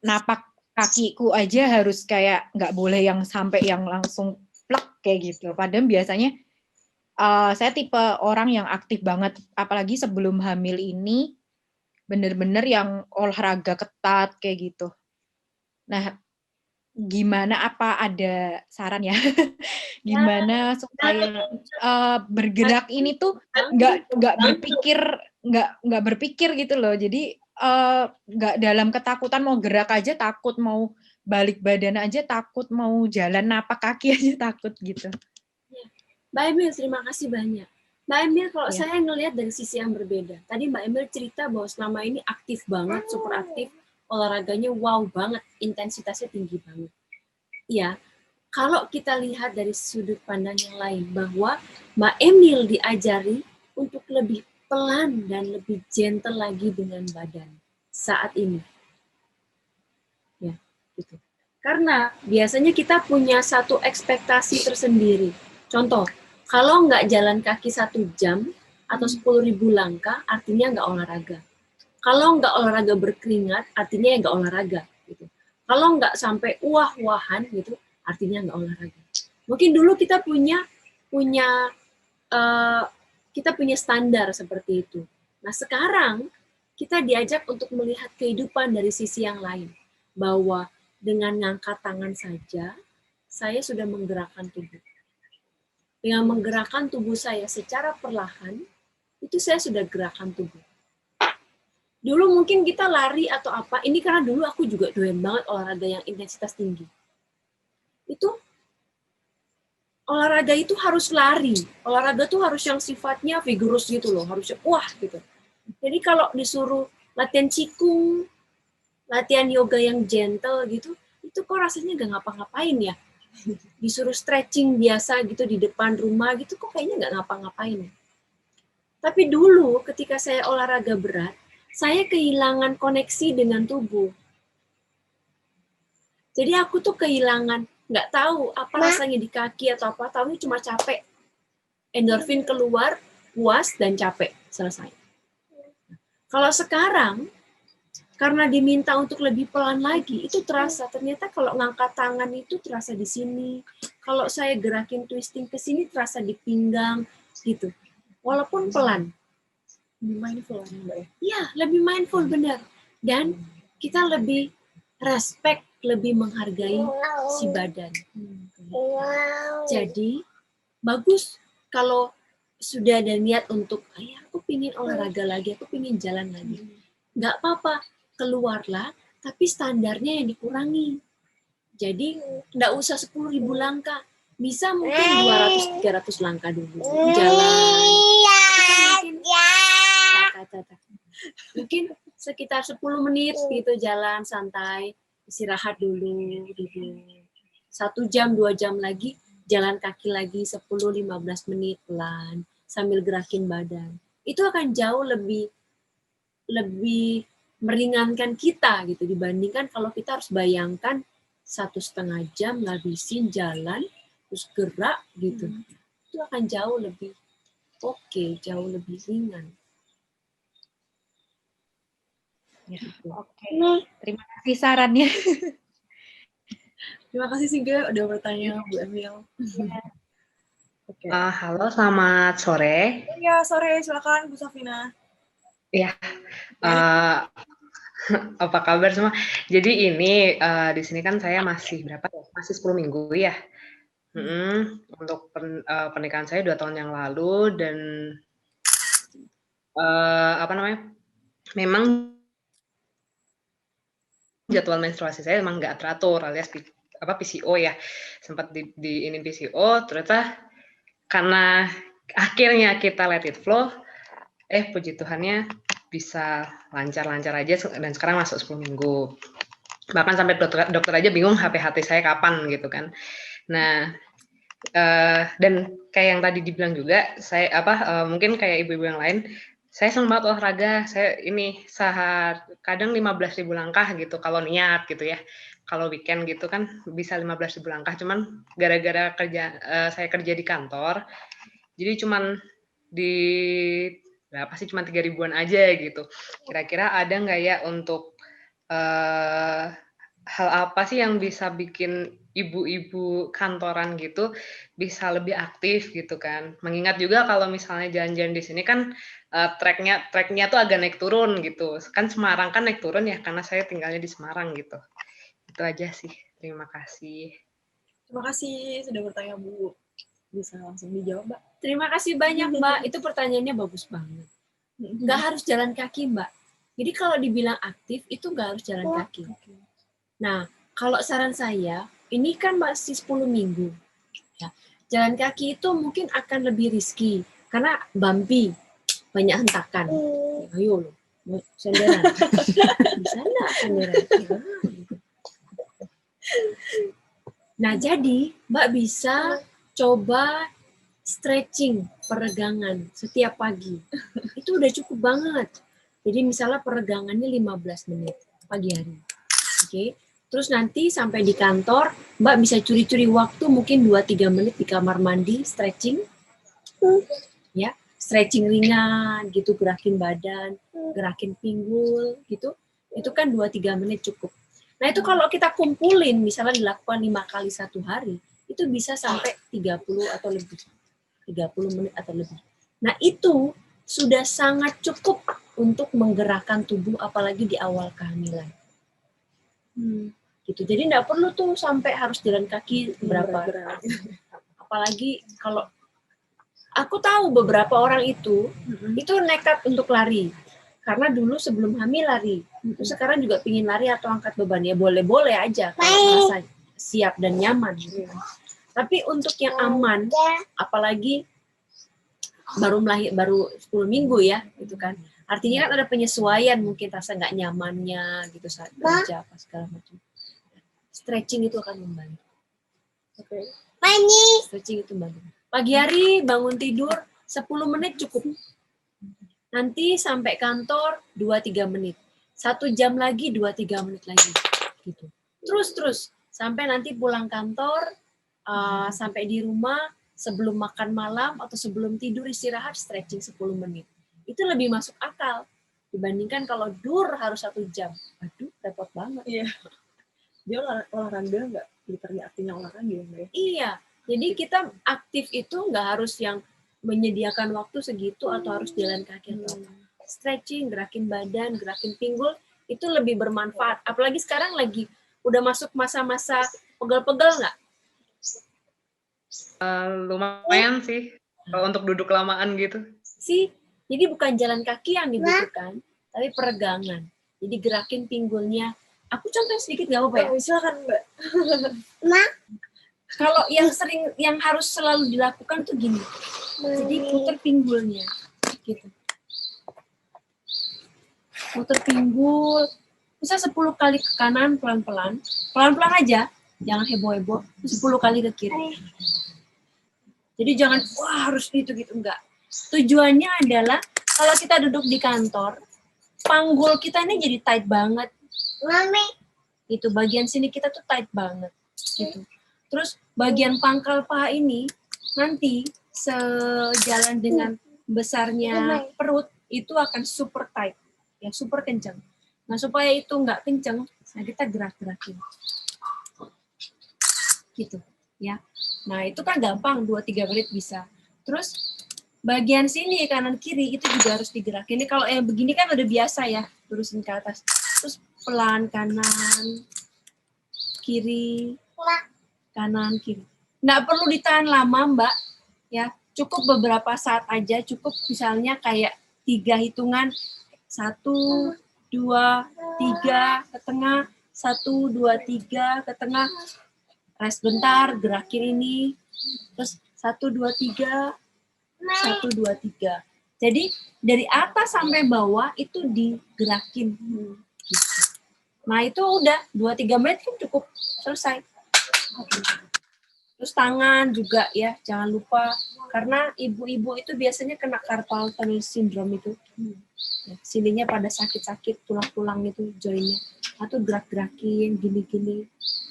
napak kakiku aja harus kayak nggak boleh yang sampai yang langsung plek kayak gitu. Padahal biasanya saya tipe orang yang aktif banget, apalagi sebelum hamil ini bener-bener yang olahraga ketat kayak gitu. Nah, gimana, apa ada saran ya? Gimana supaya bergerak ini tuh nggak berpikir gitu loh. Jadi nggak dalam ketakutan, mau gerak aja takut, mau balik badan aja takut, mau jalan napak kaki aja takut gitu. Mbak Emil, terima kasih banyak. Mbak Emil, kalau Ya. saya ngelihat dari sisi yang berbeda. Tadi Mbak Emil cerita bahwa selama ini aktif banget, super aktif, olahraganya wow banget, intensitasnya tinggi banget. Ya, kalau kita lihat dari sudut pandang yang lain, bahwa Mbak Emil diajari untuk lebih pelan dan lebih gentle lagi dengan badan saat ini. Ya, gitu. Karena biasanya kita punya satu ekspektasi tersendiri. Contoh, kalau nggak jalan kaki 1 jam atau 10.000 langkah, artinya nggak olahraga. Kalau nggak olahraga berkeringat, artinya ya nggak olahraga. Gitu. Kalau nggak sampai wah-wahan, gitu, artinya nggak olahraga. Mungkin dulu kita punya standar seperti itu. Nah sekarang kita diajak untuk melihat kehidupan dari sisi yang lain, bahwa dengan ngangkat tangan saja, saya sudah menggerakkan tubuh. Dengan menggerakkan tubuh saya secara perlahan, itu saya sudah gerakan tubuh. Dulu mungkin kita lari atau apa, ini karena dulu aku juga doyan banget olahraga yang intensitas tinggi. Itu olahraga itu harus lari, olahraga tuh harus yang sifatnya vigorous gitu loh, harusnya wah gitu. Jadi kalau disuruh latihan qigong, latihan yoga yang gentle gitu, itu kok rasanya gak ngapa-ngapain ya. Disuruh stretching biasa gitu di depan rumah gitu, kok kayaknya gak ngapa-ngapain. Tapi dulu ketika saya olahraga berat, saya kehilangan koneksi dengan tubuh. Jadi aku tuh kehilangan, nggak tahu apa rasanya di kaki atau apa, tahunya cuma capek. Endorfin keluar, puas dan capek, selesai. Kalau sekarang, karena diminta untuk lebih pelan lagi, itu terasa. Ternyata kalau ngangkat tangan itu terasa di sini. Kalau saya gerakin twisting ke sini, terasa di pinggang, gitu. Walaupun pelan. Lebih mindful ya, Mbak ya? Iya, lebih mindful, benar. Dan kita lebih respect, lebih menghargai si badan. Jadi, bagus kalau sudah ada niat untuk, ayah aku pingin olahraga lagi, aku pingin jalan lagi. Nggak apa-apa, keluarlah, tapi standarnya yang dikurangi. Jadi, nggak usah 10.000 langkah. Bisa mungkin 200-300 langkah dulu. Jalan. Mungkin sekitar 10 menit gitu jalan santai, istirahat dulu. 1 jam, 2 jam lagi, jalan kaki lagi 10-15 menit pelan, sambil gerakin badan. Itu akan jauh lebih meringankan kita gitu dibandingkan kalau kita harus bayangkan 1,5 jam ngabisin jalan, terus gerak gitu. Itu akan jauh lebih oke, jauh lebih ringan. Ya, oke. Terima kasih sarannya. Terima kasih Siga udah bertanya Bu Emil. Oke. Halo, selamat sore. Ya, sore. Silakan Bu Safina. Ya, apa kabar semua? Jadi ini di sini kan saya masih berapa ya? Masih 10 minggu ya. Untuk pernikahan saya 2 tahun yang lalu dan apa namanya? Memang jadwal menstruasi saya memang nggak teratur alias PCO ya. Sempat di ini PCO, ternyata karena akhirnya kita let it flow, puji Tuhannya bisa lancar-lancar aja dan sekarang masuk 10 minggu. Bahkan sampai dokter aja bingung HPHT saya kapan gitu kan. Nah, dan kayak yang tadi dibilang juga, saya mungkin kayak ibu-ibu yang lain, saya senang banget olahraga. Saya ini kadang 15.000 langkah gitu kalau niat gitu ya. Kalau weekend gitu kan bisa 15.000 langkah. Cuman gara-gara saya kerja di kantor, jadi cuman di berapa sih, cuma 3.000-an aja gitu. Kira-kira ada nggak ya untuk hal apa sih yang bisa bikin ibu-ibu kantoran gitu bisa lebih aktif gitu kan? Mengingat juga kalau misalnya jalan-jalan di sini kan tracknya tuh agak naik turun gitu. Kan Semarang kan naik turun ya karena saya tinggalnya di Semarang gitu. Itu aja sih. Terima kasih. Terima kasih sudah bertanya Bu. Bisa langsung dijawab, Mbak. Terima kasih banyak, Mbak. Itu pertanyaannya bagus banget. Nggak harus jalan kaki, Mbak. Jadi kalau dibilang aktif, itu nggak harus jalan kaki. Nah, kalau saran saya, ini kan masih 10 minggu. Ya. Jalan kaki itu mungkin akan lebih risky, karena bumpy, banyak hentakan. Ayo loh, senderan. Bisa nggak senderan? Nah, jadi Mbak bisa coba stretching, peregangan setiap pagi. Itu udah cukup banget. Jadi misalnya peregangannya 15 menit pagi hari. Oke. Terus nanti sampai di kantor, Mbak bisa curi-curi waktu mungkin 2-3 menit di kamar mandi stretching. Ya, stretching ringan gitu, gerakin badan, gerakin pinggul gitu. Itu kan 2-3 menit cukup. Nah, itu kalau kita kumpulin misalnya dilakukan 5 kali 1 hari, itu bisa sampai 30 atau lebih. 30 menit atau lebih. Nah, itu sudah sangat cukup untuk menggerakkan tubuh apalagi di awal kehamilan. Gitu. Jadi enggak perlu tuh sampai harus jalan kaki berapa. Apalagi kalau aku tahu beberapa orang itu nekat untuk lari. Karena dulu sebelum hamil lari. Terus sekarang juga pingin lari atau angkat beban. Ya boleh-boleh aja kalau merasa siap dan nyaman. Gitu. Tapi untuk yang aman, apalagi baru 10 minggu ya, gitu kan. Artinya kan ada penyesuaian, mungkin rasa nggak nyamannya gitu saat kerja apa segala macam. Stretching itu akan membantu. Oke. Stretching itu membantu. Pagi hari bangun tidur 10 menit cukup. Nanti sampai kantor 2-3 menit. 1 jam lagi 2-3 menit lagi gitu. Terus sampai nanti pulang kantor sampai di rumah sebelum makan malam atau sebelum tidur istirahat stretching 10 menit. Itu lebih masuk akal dibandingkan kalau harus 1 jam. Aduh, repot banget. Iya. Dia olahraga nggak literally artinya olahraga ya? Iya. Jadi kita aktif itu nggak harus yang menyediakan waktu segitu atau harus jalan kaki atau apa. Stretching, gerakin badan, gerakin pinggul itu lebih bermanfaat. Apalagi sekarang lagi udah masuk masa-masa pegel-pegel nggak? Lumayan sih kalau untuk duduk lamaan gitu. Jadi bukan jalan kaki yang dibutuhkan, tapi peregangan. Jadi gerakin pinggulnya. Aku contoh sedikit nggak apa-apa ya? Silakan Mbak. Kalau yang harus selalu dilakukan tuh gini. Jadi putar pinggulnya, gitu. Putar pinggul. Bisa 10 kali ke kanan pelan-pelan aja, jangan heboh-heboh. 10 kali ke kiri. Jadi jangan harus gitu enggak. Tujuannya adalah kalau kita duduk di kantor, panggul kita ini jadi tight banget. Itu bagian sini kita tuh tight banget gitu. Terus bagian pangkal paha ini nanti sejalan dengan besarnya perut itu akan super tight, ya super kencang. Nah supaya itu nggak kencang, nah kita gerak-gerakin, gitu, ya. Nah itu kan gampang, 2-3 menit bisa. Terus bagian sini kanan kiri itu juga harus digerakin. Ini kalau yang begini kan udah biasa ya, terusin ke atas. Terus pelan kanan, kiri, kanan kiri. Nggak perlu ditahan lama Mbak, ya. Cukup beberapa saat aja, cukup misalnya kayak 3 hitungan, 1, 2, 3 ke tengah, 1, 2, 3 ke tengah, rest bentar, gerakin ini, terus 1, 2, 3, 1, 2, 3. Jadi dari atas sampai bawah itu digerakin. Nah itu udah 2-3 menit kan cukup selesai. Terus tangan juga ya, jangan lupa. Karena ibu-ibu itu biasanya kena carpal tunnel syndrome itu. Ya, sininya pada sakit-sakit, tulang-tulang itu joinnya. Atau gerak-gerakin, gini-gini.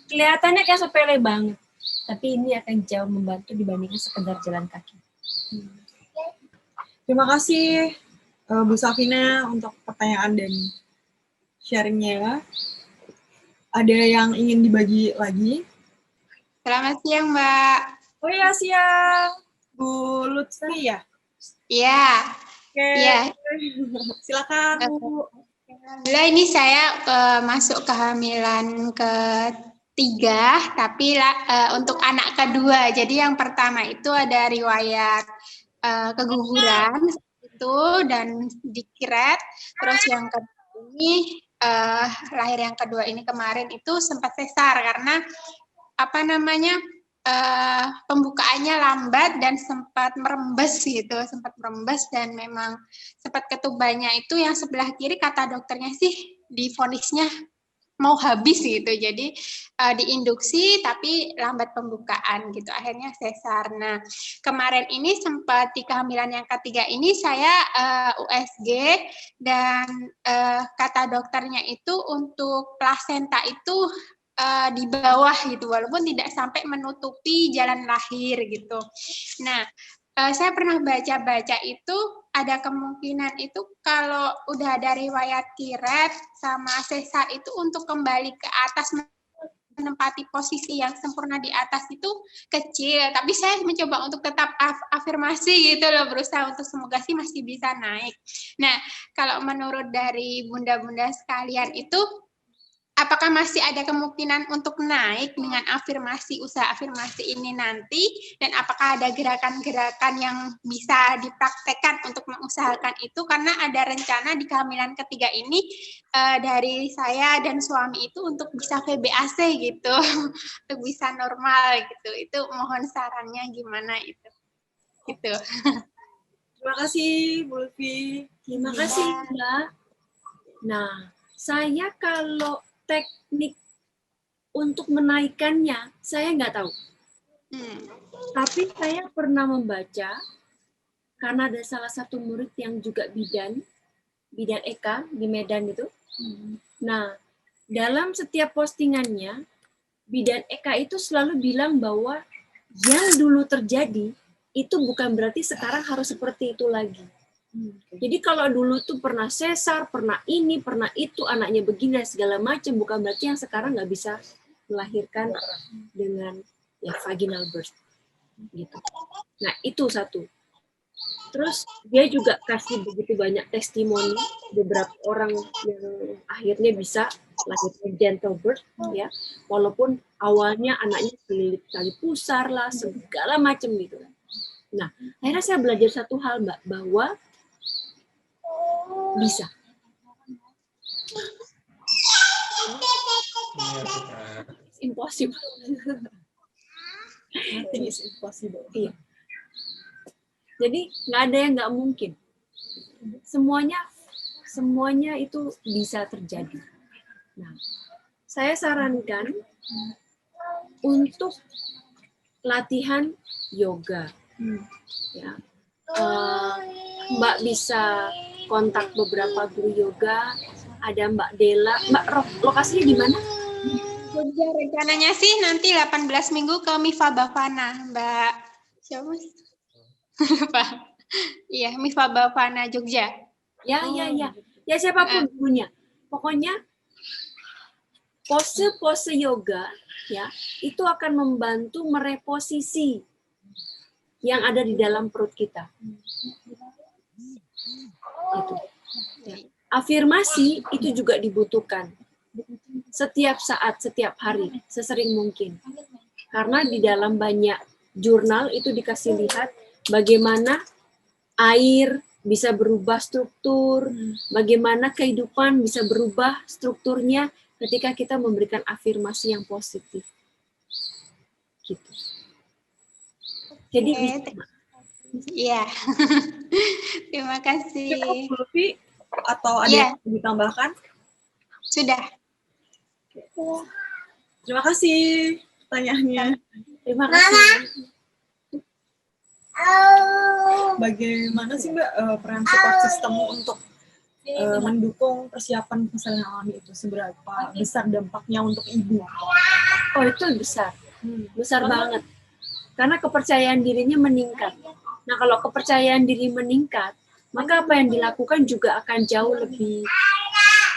Kelihatannya kayak sepele banget. Tapi ini akan jauh membantu dibandingkan sekedar jalan kaki. Terima kasih Bu Safina untuk pertanyaan dan sharingnya. Ada yang ingin dibagi lagi? Selamat siang, Mbak. Oh iya, siang. Bu Lutfi ya? Iya. Oke. Iya. Silakan, Bu. Alhamdulillah ini saya masuk kehamilan ketiga, tapi untuk anak kedua. Jadi yang pertama itu ada riwayat keguguran itu dan dikret. Terus yang kedua ini lahir yang kedua ini kemarin itu sempat sesar karena pembukaannya lambat dan sempat merembes gitu, dan memang sempat ketubannya itu yang sebelah kiri kata dokternya sih divonisnya mau habis gitu, jadi diinduksi tapi lambat pembukaan gitu, akhirnya sesar. Nah kemarin ini sempat di kehamilan yang ketiga ini saya USG dan kata dokternya itu untuk plasenta itu di bawah gitu, walaupun tidak sampai menutupi jalan lahir gitu. Nah, saya pernah baca-baca itu ada kemungkinan itu kalau udah ada riwayat kiret sama sesar itu untuk kembali ke atas menempati posisi yang sempurna di atas itu kecil, tapi saya mencoba untuk tetap afirmasi gitu loh, berusaha untuk semoga sih masih bisa naik. Nah, kalau menurut dari bunda-bunda sekalian itu apakah masih ada kemungkinan untuk naik dengan usaha afirmasi ini nanti, dan apakah ada gerakan-gerakan yang bisa dipraktekkan untuk mengusahakan itu, karena ada rencana di kehamilan ketiga ini dari saya dan suami itu untuk bisa VBAC gitu, untuk bisa normal gitu. Itu mohon sarannya gimana itu. Gitu. Terima kasih, Bu Lutfi. Terima kasih, Mbak. Nah, saya kalau teknik untuk menaikkannya, saya nggak tahu. Tapi saya pernah membaca, karena ada salah satu murid yang juga bidan Eka di Medan itu. Nah, dalam setiap postingannya, bidan Eka itu selalu bilang bahwa yang dulu terjadi, itu bukan berarti sekarang harus seperti itu lagi. Jadi kalau dulu tuh pernah sesar, pernah ini, pernah itu, anaknya begini dan segala macam, bukan berarti yang sekarang nggak bisa melahirkan dengan ya vaginal birth gitu. Nah itu satu. Terus dia juga kasih begitu banyak testimoni beberapa orang yang akhirnya bisa lahirkan gentle birth ya, walaupun awalnya anaknya kelilit tali pusar lah, segala macam gitu. Nah akhirnya saya belajar satu hal Mbak, bahwa bisa. It's impossible. Nothing is impossible. Iya. Jadi nggak ada yang nggak mungkin. Semuanya itu bisa terjadi. Nah, saya sarankan untuk latihan yoga. Ya. Mbak bisa kontak beberapa guru yoga, ada Mbak Dela. Mbak, lokasinya di mana? Jogja rencananya sih nanti 18 minggu ke Mifa Bavana, Mbak. Siapa? Mas? Lupa. Iya, Mifa Bavana Jogja. Ya, ya siapapun gurunya. Pokoknya pose-pose yoga ya itu akan membantu mereposisi yang ada di dalam perut kita. Itu. Ya. Afirmasi itu juga dibutuhkan setiap saat, setiap hari, sesering mungkin. Karena di dalam banyak jurnal itu dikasih lihat bagaimana air bisa berubah struktur, bagaimana kehidupan bisa berubah strukturnya ketika kita memberikan afirmasi yang positif. Gitu. Jadi Iya. Terima kasih. Cukup, Bu Lutfi? Atau ada Iya. yang ditambahkan? Sudah. Terima kasih pertanyaannya. terima kasih. Bagaimana sih Mbak peran support system untuk mendukung persiapan persalinan alami itu? Seberapa besar dampaknya untuk ibu? Oh, itu besar. Besar banget. Karena kepercayaan dirinya meningkat. Nah, kalau kepercayaan diri meningkat, maka apa yang dilakukan juga akan jauh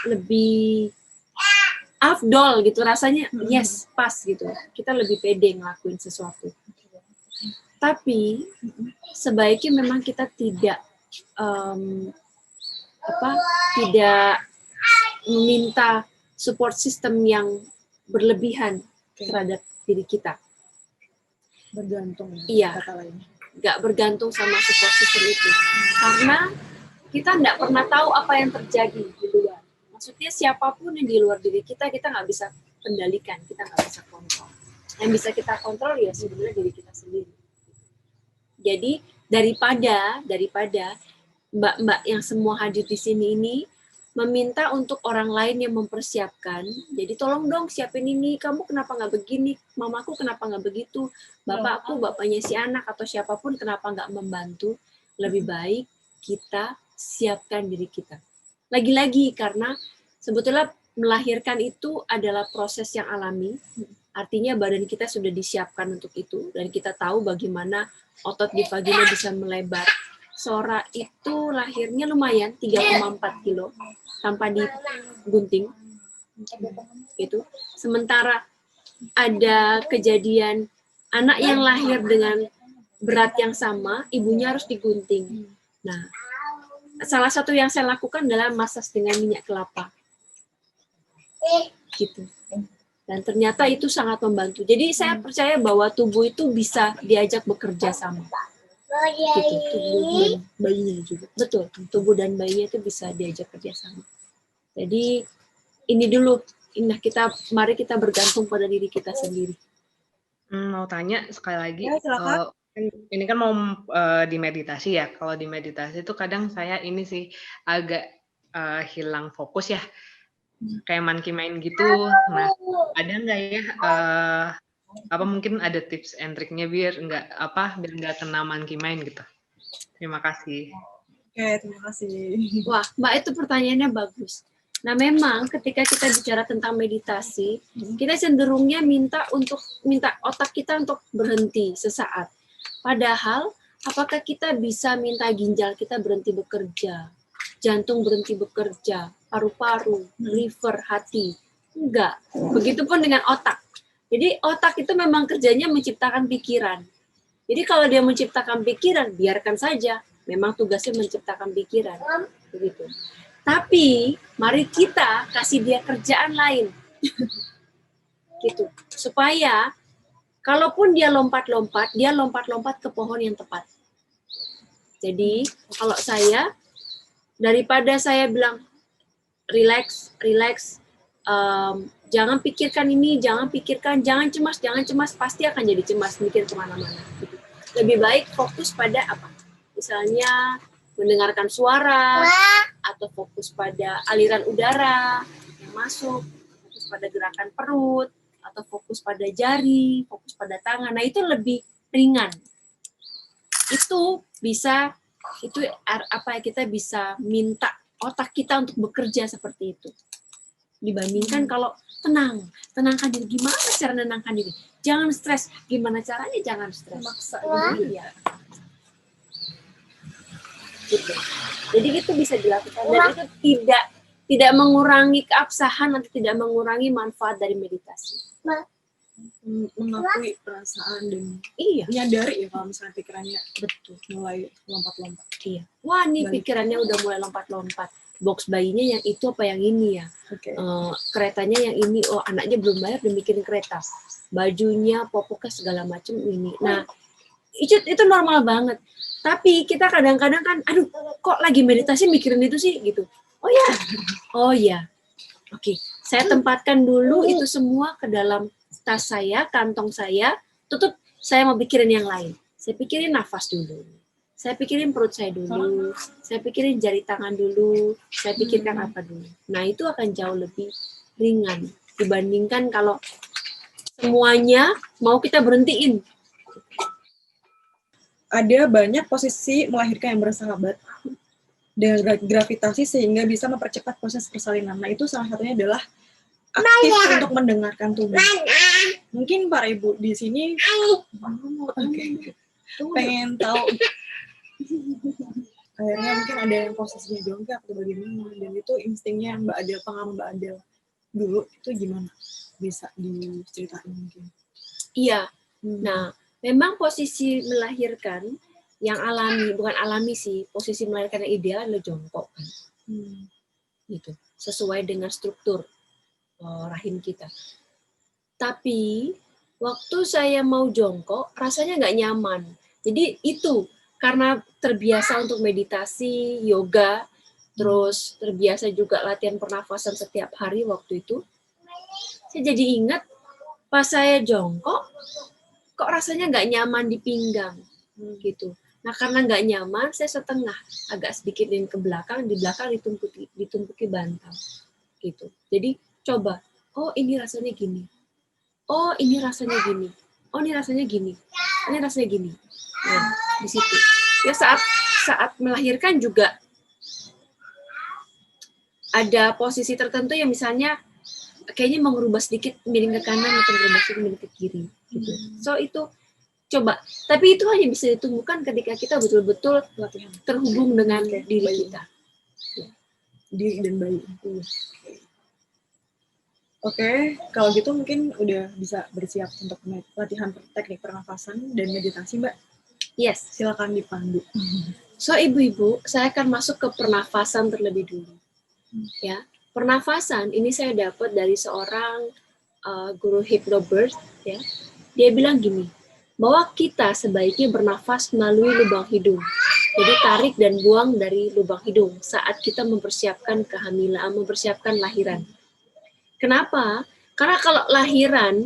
lebih afdol gitu. Rasanya yes, pas gitu. Kita lebih pede ngelakuin sesuatu. Tapi sebaiknya memang kita tidak tidak meminta support system yang berlebihan terhadap diri kita. Bergantung. Iya, Kata lain. nggak bergantung sama support system itu. Karena kita nggak pernah tahu apa yang terjadi di luar. Maksudnya siapapun yang di luar diri kita nggak bisa kendalikan, kita nggak bisa kontrol. Yang bisa kita kontrol ya sebenarnya diri kita sendiri. Jadi daripada mbak-mbak yang semua hadir di sini ini meminta untuk orang lain yang mempersiapkan, jadi tolong dong siapin ini, kamu kenapa nggak begini, mamaku kenapa nggak begitu, bapakku, bapaknya si anak, atau siapapun kenapa nggak membantu, lebih baik kita siapkan diri kita. Lagi-lagi karena sebetulnya melahirkan itu adalah proses yang alami, artinya badan kita sudah disiapkan untuk itu, dan kita tahu bagaimana otot di vagina bisa melebar. Sora itu lahirnya lumayan 3,4 kilo tanpa digunting gitu. Sementara ada kejadian anak yang lahir dengan berat yang sama, ibunya harus digunting. Nah, salah satu yang saya lakukan adalah massage dengan minyak kelapa. Gitu. Dan ternyata itu sangat membantu. Jadi saya percaya bahwa tubuh itu bisa diajak bekerja sama. Gitu, tubuh dan bayinya juga. Betul, tubuh dan bayinya itu bisa diajak kerjasama. Jadi ini dulu, mari kita bergantung pada diri kita sendiri. Mau tanya sekali lagi, Ya, silakan. ini kan mau di meditasi ya. Kalau di meditasi itu kadang saya ini sih agak hilang fokus ya, kayak monkey mind gitu. Nah, ada nggak ya? Apa mungkin ada tips and triknya biar nggak kena monkey mind gitu. Terima kasih. Oke, terima kasih. Wah, Mbak, itu pertanyaannya bagus. Nah, memang ketika kita bicara tentang meditasi, kita cenderungnya minta otak kita untuk berhenti sesaat. Padahal, apakah kita bisa minta ginjal kita berhenti bekerja, jantung berhenti bekerja, paru-paru, liver, hati? Enggak. Begitupun dengan otak. Jadi otak itu memang kerjanya menciptakan pikiran. Jadi kalau dia menciptakan pikiran, biarkan saja. Memang tugasnya menciptakan pikiran. Begitu. Tapi mari kita kasih dia kerjaan lain. Gitu. Supaya kalaupun dia lompat-lompat ke pohon yang tepat. Jadi kalau saya, daripada saya bilang relax, jangan pikirkan ini, jangan cemas, pasti akan jadi cemas, mikir kemana-mana. Gitu. Lebih baik fokus pada apa? Misalnya mendengarkan suara, atau fokus pada aliran udara yang masuk, fokus pada gerakan perut, atau fokus pada jari, fokus pada tangan. Nah, itu lebih ringan. Itu kita bisa minta otak kita untuk bekerja seperti itu. Dibandingkan kalau tenangkan diri. Gimana cara menenangkan diri? Jangan stres. Gimana caranya jangan stres? Memaksa Iya. Gitu. Jadi itu bisa dilakukan dan itu tidak mengurangi keabsahan atau tidak mengurangi manfaat dari meditasi. Mengakui perasaan dan menyadari ya kalau misalnya pikirannya betul mulai lompat-lompat. Iya. Wah, nih pikirannya udah mulai lompat-lompat. Box bayinya yang itu apa yang ini ya? Keretanya yang ini, oh anaknya belum bayar udah mikirin kereta. Bajunya, popoknya segala macam ini. Nah, itu normal banget. Tapi kita kadang-kadang kan, aduh, kok lagi meditasi mikirin itu sih gitu. Oh ya. Oke, saya tempatkan dulu itu semua ke dalam tas saya, kantong saya, tutup, saya mau pikirin yang lain. Saya pikirin nafas dulu. Saya pikirin perut saya dulu, saya pikirin jari tangan dulu, saya pikirkan apa dulu. Nah, itu akan jauh lebih ringan dibandingkan kalau semuanya mau kita berhentiin. Ada banyak posisi melahirkan yang bersahabat dengan gravitasi sehingga bisa mempercepat proses persalinan. Nah, itu salah satunya adalah aktif untuk mendengarkan tubuh. Mungkin para ibu di sini pengen tahu akhirnya mungkin ada yang posisinya jongkak atau bagaimana, dan itu instingnya Mbak Adel, pengalaman Mbak Adel dulu itu gimana, bisa diceritain mungkin? Iya. Nah, memang posisi melahirkan yang alami, bukan alami sih, posisi melahirkan yang ideal adalah jongkok kan. Gitu, sesuai dengan struktur rahim kita. Tapi waktu saya mau jongkok rasanya nggak nyaman. Jadi itu karena terbiasa untuk meditasi, yoga, terus terbiasa juga latihan pernafasan setiap hari waktu itu. Saya jadi ingat pas saya jongkok, kok rasanya nggak nyaman di pinggang, gitu. Nah karena nggak nyaman, saya setengah, agak sedikit ke belakang, di belakang ditumpuki bantal, gitu. Jadi coba, oh ini rasanya gini, oh ini rasanya gini, oh ini rasanya gini, ini rasanya gini. Nah di situ. Ya saat melahirkan juga ada posisi tertentu yang misalnya kayaknya mau merubah sedikit miring ke kanan atau merubah sedikit miring ke kiri gitu. So itu coba, tapi itu hanya bisa ditemukan ketika kita betul-betul terhubung dengan diri kita. Diri dan bayi. Oke, kalau gitu mungkin udah bisa bersiap untuk latihan teknik pernafasan dan meditasi, Mbak. Yes, silakan dipandu. So ibu-ibu, saya akan masuk ke pernafasan terlebih dulu. Ya, pernafasan ini saya dapat dari seorang guru hypnobirth. Ya, dia bilang gini, bahwa kita sebaiknya bernafas melalui lubang hidung. Jadi tarik dan buang dari lubang hidung saat kita mempersiapkan kehamilan, mempersiapkan lahiran. Kenapa? Karena kalau lahiran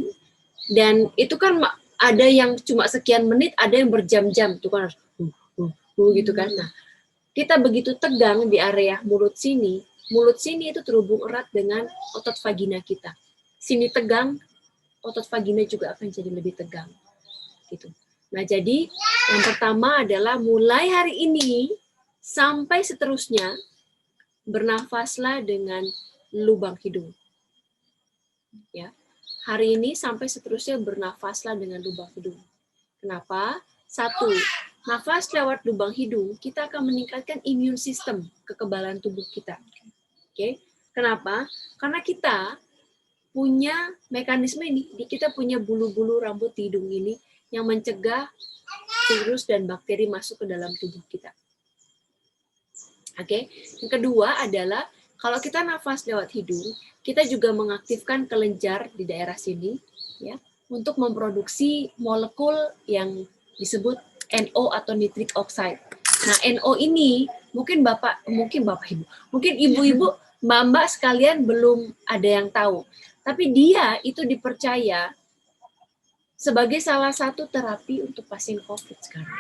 dan itu kan ada yang cuma sekian menit, ada yang berjam-jam, tuh kan gitu kan. Nah, kita begitu tegang di area mulut sini itu terhubung erat dengan otot vagina kita. Sini tegang, otot vagina juga akan jadi lebih tegang. Gitu. Nah, jadi yang pertama adalah mulai hari ini sampai seterusnya bernafaslah dengan lubang hidung. Ya. Hari ini sampai seterusnya bernafaslah dengan lubang hidung. Kenapa? 1, nafas lewat lubang hidung, kita akan meningkatkan immune system, kekebalan tubuh kita. Oke? Kenapa? Karena kita punya mekanisme ini, kita punya bulu-bulu rambut di hidung ini yang mencegah virus dan bakteri masuk ke dalam tubuh kita. Oke? Yang kedua adalah kalau kita nafas lewat hidung, kita juga mengaktifkan kelenjar di daerah sini, ya, untuk memproduksi molekul yang disebut NO atau nitric oxide. Nah, NO ini mungkin ibu-ibu, mbak-mbak sekalian belum ada yang tahu. Tapi dia itu dipercaya sebagai salah satu terapi untuk pasien COVID sekarang.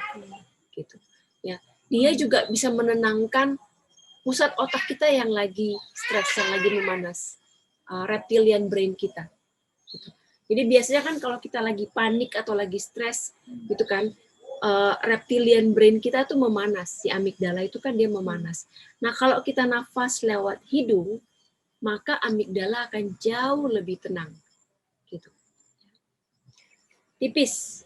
Gitu. Ya, dia juga bisa menenangkan pusat otak kita yang lagi stres, yang lagi memanas, reptilian brain kita. Gitu. Jadi biasanya kan kalau kita lagi panik atau lagi stres, gitu kan, reptilian brain kita tuh memanas, si amigdala itu kan dia memanas. Nah kalau kita nafas lewat hidung, maka amigdala akan jauh lebih tenang. Gitu. Tipis.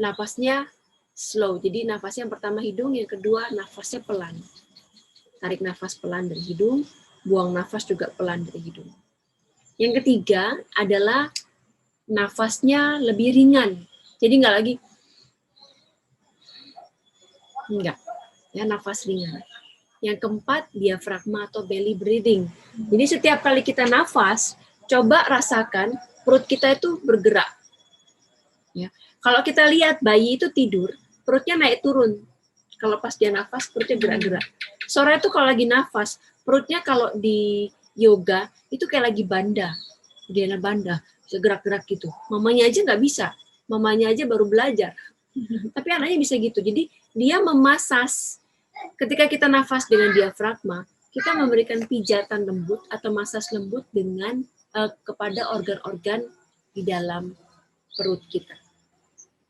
Nafasnya slow. Jadi nafasnya yang pertama hidung, yang kedua nafasnya pelan. Tarik nafas pelan dari hidung, buang nafas juga pelan dari hidung. Yang ketiga adalah nafasnya lebih ringan. Jadi nggak lagi, enggak. Ya, nafas ringan. Yang keempat, diafragma atau belly breathing. Jadi setiap kali kita nafas, coba rasakan perut kita itu bergerak. Ya. Kalau kita lihat bayi itu tidur, perutnya naik turun. Kalau pas dia nafas, perutnya gerak-gerak. Sore itu kalau lagi nafas, perutnya kalau di yoga, itu kayak lagi banda. Dia banda, bisa gerak-gerak gitu. Mamanya aja nggak bisa. Mamanya aja baru belajar. Tapi anaknya bisa gitu. Jadi dia memasas. Ketika kita nafas dengan diafragma, kita memberikan pijatan lembut atau masas lembut dengan kepada organ-organ di dalam perut kita.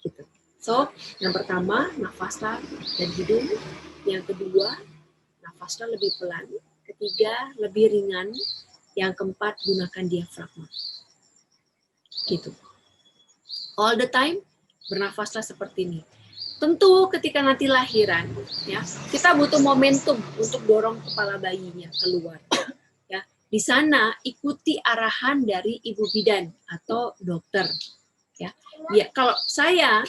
Gitu. So, yang pertama, nafaslah dari hidung. Yang kedua, nafaslah lebih pelan. Ketiga, lebih ringan. Yang keempat, gunakan diafragma. Gitu. All the time, bernafaslah seperti ini. Tentu ketika nanti lahiran, ya, kita butuh momentum untuk dorong kepala bayinya keluar. Ya, di sana ikuti arahan dari ibu bidan atau dokter. Ya, kalau saya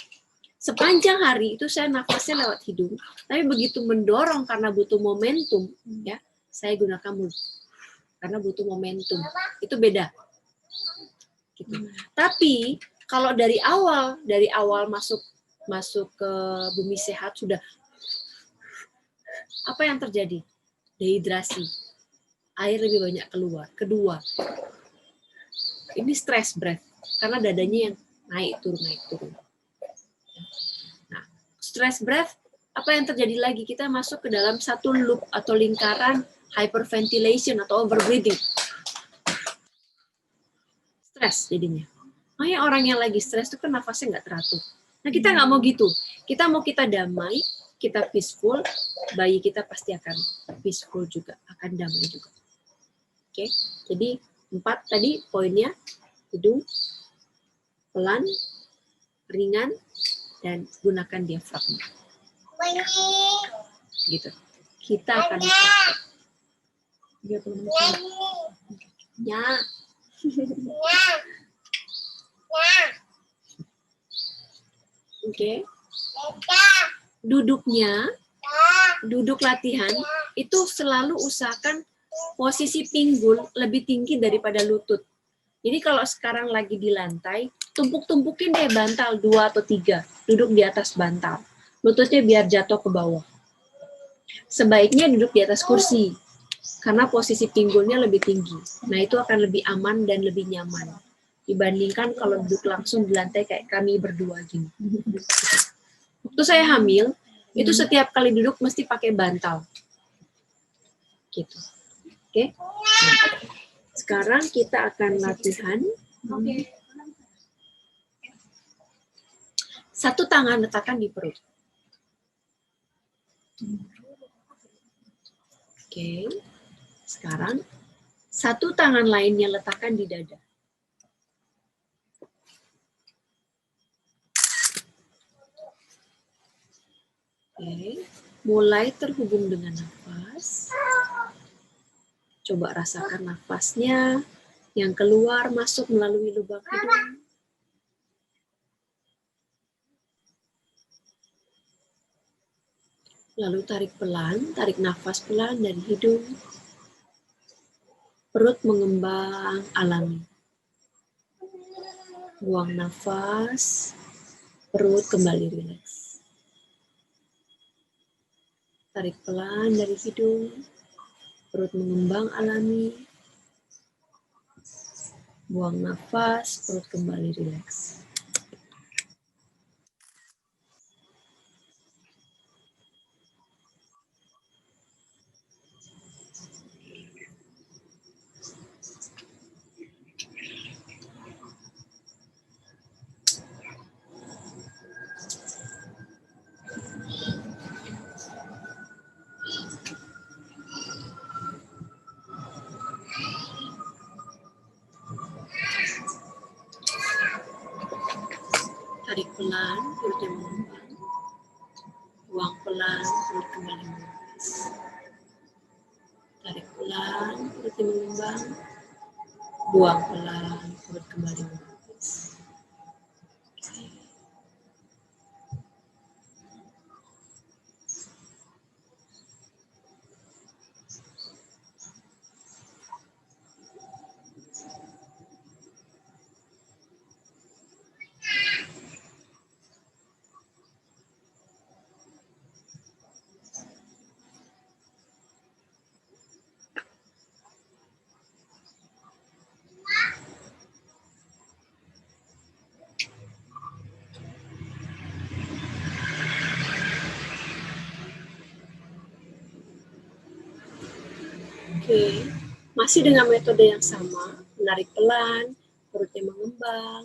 sepanjang hari itu saya nafasnya lewat hidung, tapi begitu mendorong karena butuh momentum, ya, saya gunakan mulut karena butuh momentum. Itu beda. Gitu. Tapi kalau dari awal masuk ke bumi sehat sudah, apa yang terjadi? Dehidrasi. Air lebih banyak keluar. Kedua, ini stress breath karena dadanya yang naik turun. Nah, stress breath, apa yang terjadi lagi? Kita masuk ke dalam satu loop atau lingkaran hyperventilation atau overbreathing. Stres jadinya. Makanya orang yang lagi stres itu kan nafasnya nggak teratur. Nah, kita nggak mau gitu. Kita mau kita damai, kita peaceful, bayi kita pasti akan peaceful juga, akan damai juga. Oke, jadi 4 tadi poinnya, hidung, pelan, ringan, dan gunakan diafragma. Gitu. Kita akan ya. Oke. Duduk latihan itu selalu usahakan posisi pinggul lebih tinggi daripada lutut. Jadi kalau sekarang lagi di lantai, tumpuk-tumpukin deh bantal 2 atau 3, duduk di atas bantal. Lututnya biar jatuh ke bawah. Sebaiknya duduk di atas kursi, karena posisi pinggulnya lebih tinggi. Nah, itu akan lebih aman dan lebih nyaman dibandingkan kalau duduk langsung di lantai kayak kami berdua gini. Waktu saya hamil, itu setiap kali duduk mesti pakai bantal. Gitu. Oke. Nah, sekarang kita akan latihan. Satu tangan letakkan di perut. Oke. Sekarang satu tangan lainnya letakkan di dada. Oke, mulai terhubung dengan nafas. Coba rasakan nafasnya yang keluar masuk melalui lubang hidung. Lalu tarik pelan, tarik nafas pelan dari hidung. Perut mengembang alami. Buang nafas, perut kembali rileks. Tarik pelan dari hidung, perut mengembang alami. Buang nafas, perut kembali rileks. Tarik pelan, perutnya mengembang. Buang pelan, perut kembali mengeras. Tarik pelan, perutnya mengembang. Buang pelan, perut kembali mengeras. Oke, masih dengan metode yang sama, menarik pelan, perutnya mengembang.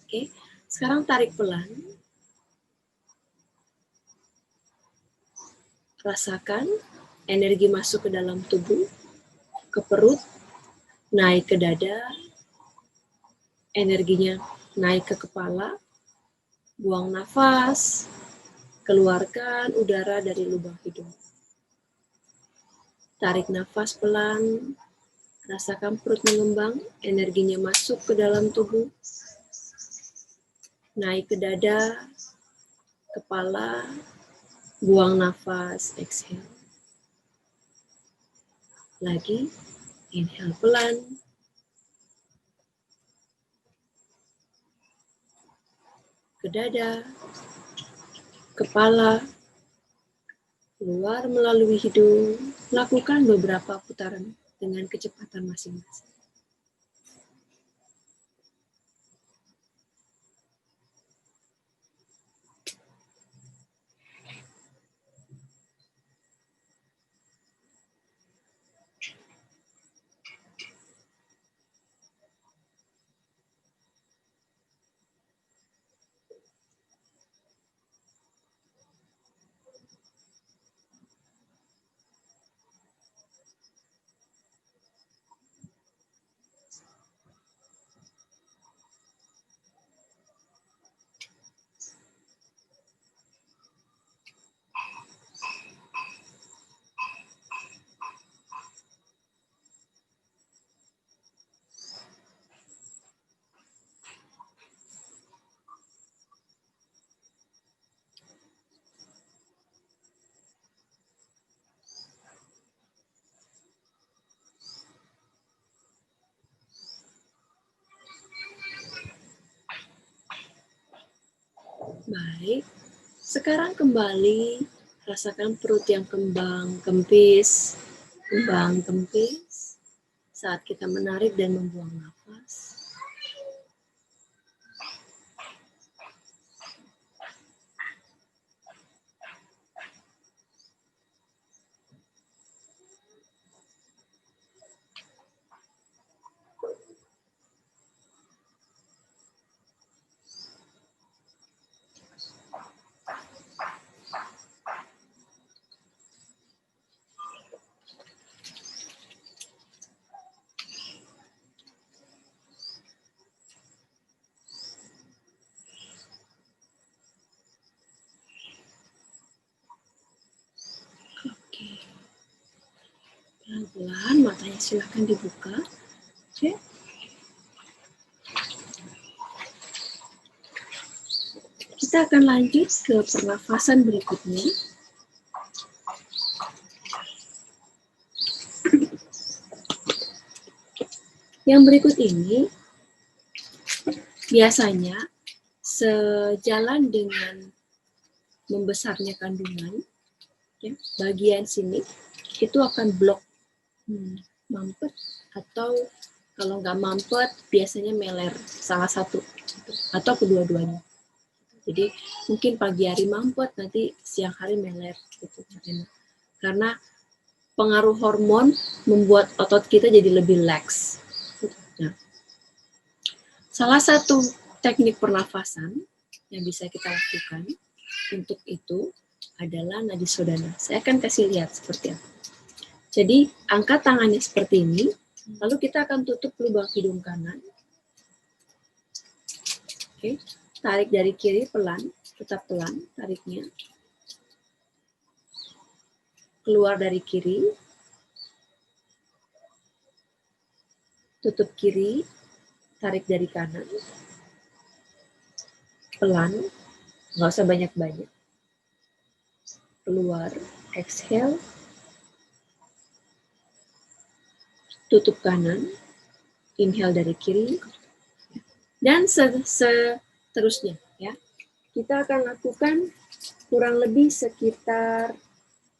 Oke, sekarang tarik pelan. Rasakan energi masuk ke dalam tubuh, ke perut, naik ke dada, energinya naik ke kepala, buang nafas, keluarkan udara dari lubang hidung. Tarik nafas pelan, rasakan perut mengembang, energinya masuk ke dalam tubuh, naik ke dada, kepala, buang nafas, exhale. Lagi, inhale pelan. Ke dada, kepala, keluar melalui hidung. Lakukan beberapa putaran dengan kecepatan masing-masing. Baik, sekarang kembali rasakan perut yang kembang, kempis saat kita menarik dan membuang nafas. Oke, pelan-pelan matanya silakan dibuka. Oke. Kita akan lanjut ke pernafasan berikutnya. Yang berikut ini biasanya sejalan dengan membesarnya kandungan, ya, bagian sini itu akan blok mampet, atau kalau nggak mampet biasanya meler salah satu atau kedua-duanya. Jadi mungkin pagi hari mampet, nanti siang hari meler gitu. Karena pengaruh hormon membuat otot kita jadi lebih lax. Nah, salah satu teknik pernafasan yang bisa kita lakukan untuk itu adalah nadi sodana. Saya akan kasih lihat seperti apa. Jadi angkat tangannya seperti ini, lalu kita akan tutup lubang hidung kanan. Oke, tarik dari kiri pelan, tetap pelan tariknya. Keluar dari kiri, tutup kiri, tarik dari kanan, pelan, nggak usah banyak-banyak. Keluar, exhale, tutup kanan, inhale dari kiri, dan seterusnya. Ya, kita akan lakukan kurang lebih sekitar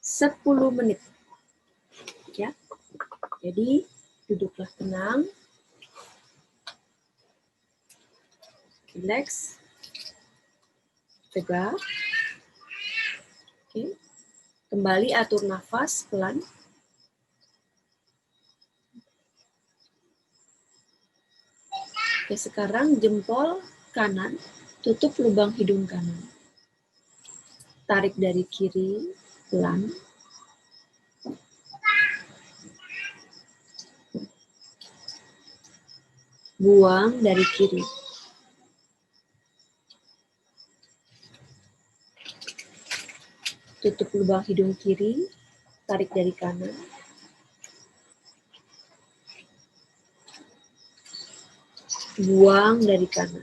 10 menit. Ya, jadi duduklah tenang, relax, tegak. Oke, kembali atur nafas pelan. Oke, sekarang jempol kanan, tutup lubang hidung kanan. Tarik dari kiri, pelan. Buang dari kiri. Tutup lubang hidung kiri, tarik dari kanan. Buang dari kanan.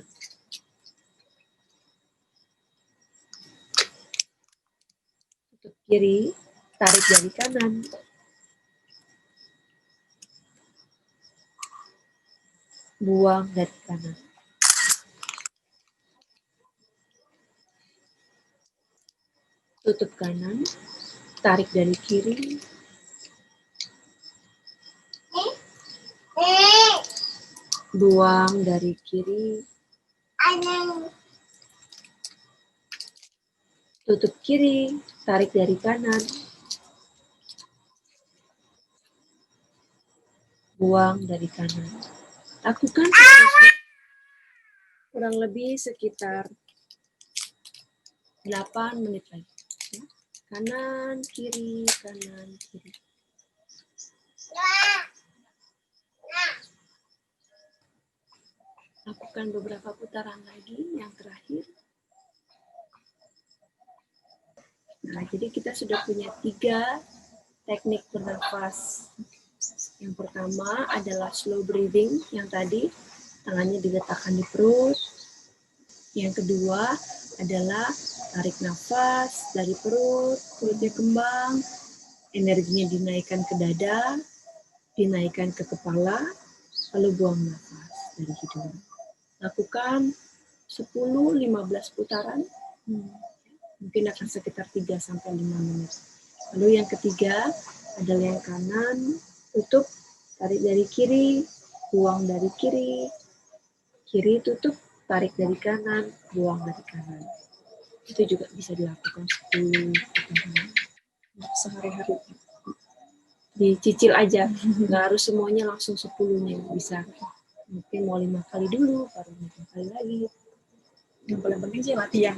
Tutup kiri, tarik dari kanan. Buang dari kanan. Tutup kanan, tarik dari kiri. Buang dari kiri. Tutup kiri, tarik dari kanan. Buang dari kanan. Lakukan seterusnya kurang lebih sekitar 8 menit lagi. Ya. Kanan, kiri, kanan, kiri. Lakukan beberapa putaran lagi, yang terakhir. Nah, jadi kita sudah punya 3 teknik bernafas. Yang pertama adalah slow breathing, yang tadi tangannya diletakkan di perut. Yang kedua adalah tarik nafas dari perut, perutnya kembang, energinya dinaikkan ke dada, dinaikkan ke kepala, lalu buang nafas dari hidung. Lakukan 10-15 putaran, mungkin akan sekitar 3-5 menit. Lalu yang ketiga adalah yang kanan, tutup, tarik dari kiri, buang dari kiri, kiri tutup, tarik dari kanan, buang dari kanan. Itu juga bisa dilakukan 10 putaran sehari-hari. Dicicil aja, nggak harus semuanya langsung 10-nya, bisa. Mungkin mau 5 kali dulu, baru 5 kali lagi. Yang paling penting sih latihan.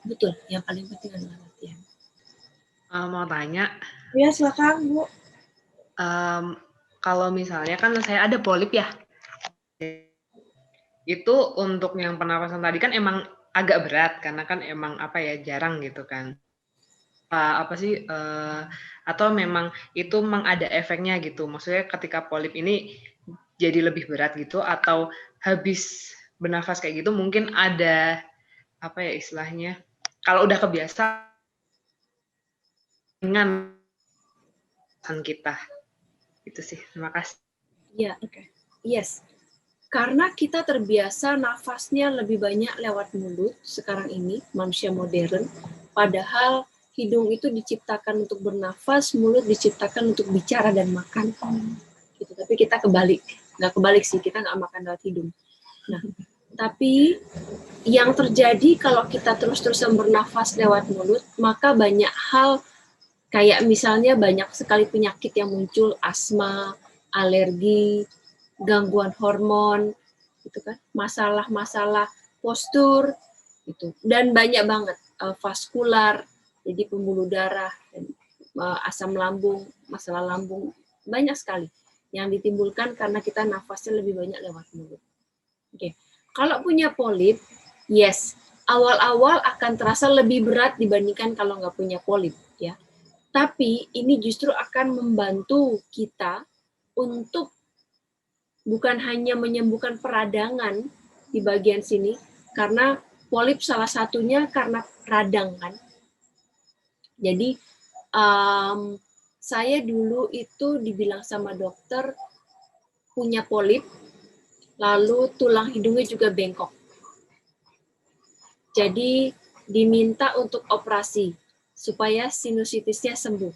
Betul, yang paling penting adalah latihan. Mau tanya, Ya, silakan, Bu. kalau misalnya kan saya ada polip ya, itu untuk yang pernapasan tadi kan emang agak berat karena kan emang apa ya jarang gitu kan. Apa sih atau memang itu memang ada efeknya gitu. Maksudnya ketika polip ini jadi lebih berat gitu atau habis bernafas kayak gitu mungkin ada apa ya istilahnya. Kalau udah kebiasa dengan kita. Itu sih. Terima kasih. Ya, yes. Karena kita terbiasa nafasnya lebih banyak lewat mulut sekarang ini, manusia modern, padahal hidung itu diciptakan untuk bernafas, mulut diciptakan untuk bicara dan makan. Gitu. Tapi kita kebalik. Nggak kebalik sih, kita nggak makan lewat hidung. Nah, tapi yang terjadi kalau kita terus-terusan bernafas lewat mulut, maka banyak hal, kayak misalnya banyak sekali penyakit yang muncul, asma, alergi, gangguan hormon, gitu kan, masalah-masalah postur, gitu, dan banyak banget vaskular, jadi pembuluh darah, dan, asam lambung, masalah lambung, banyak sekali yang ditimbulkan karena kita nafasnya lebih banyak lewat mulut. Oke, Kalau punya polip, yes, awal-awal akan terasa lebih berat dibandingkan kalau nggak punya polip, ya. Tapi ini justru akan membantu kita untuk bukan hanya menyembuhkan peradangan di bagian sini, karena polip salah satunya karena radang kan. Jadi saya dulu itu dibilang sama dokter punya polip, lalu tulang hidungnya juga bengkok. Jadi diminta untuk operasi supaya sinusitisnya sembuh.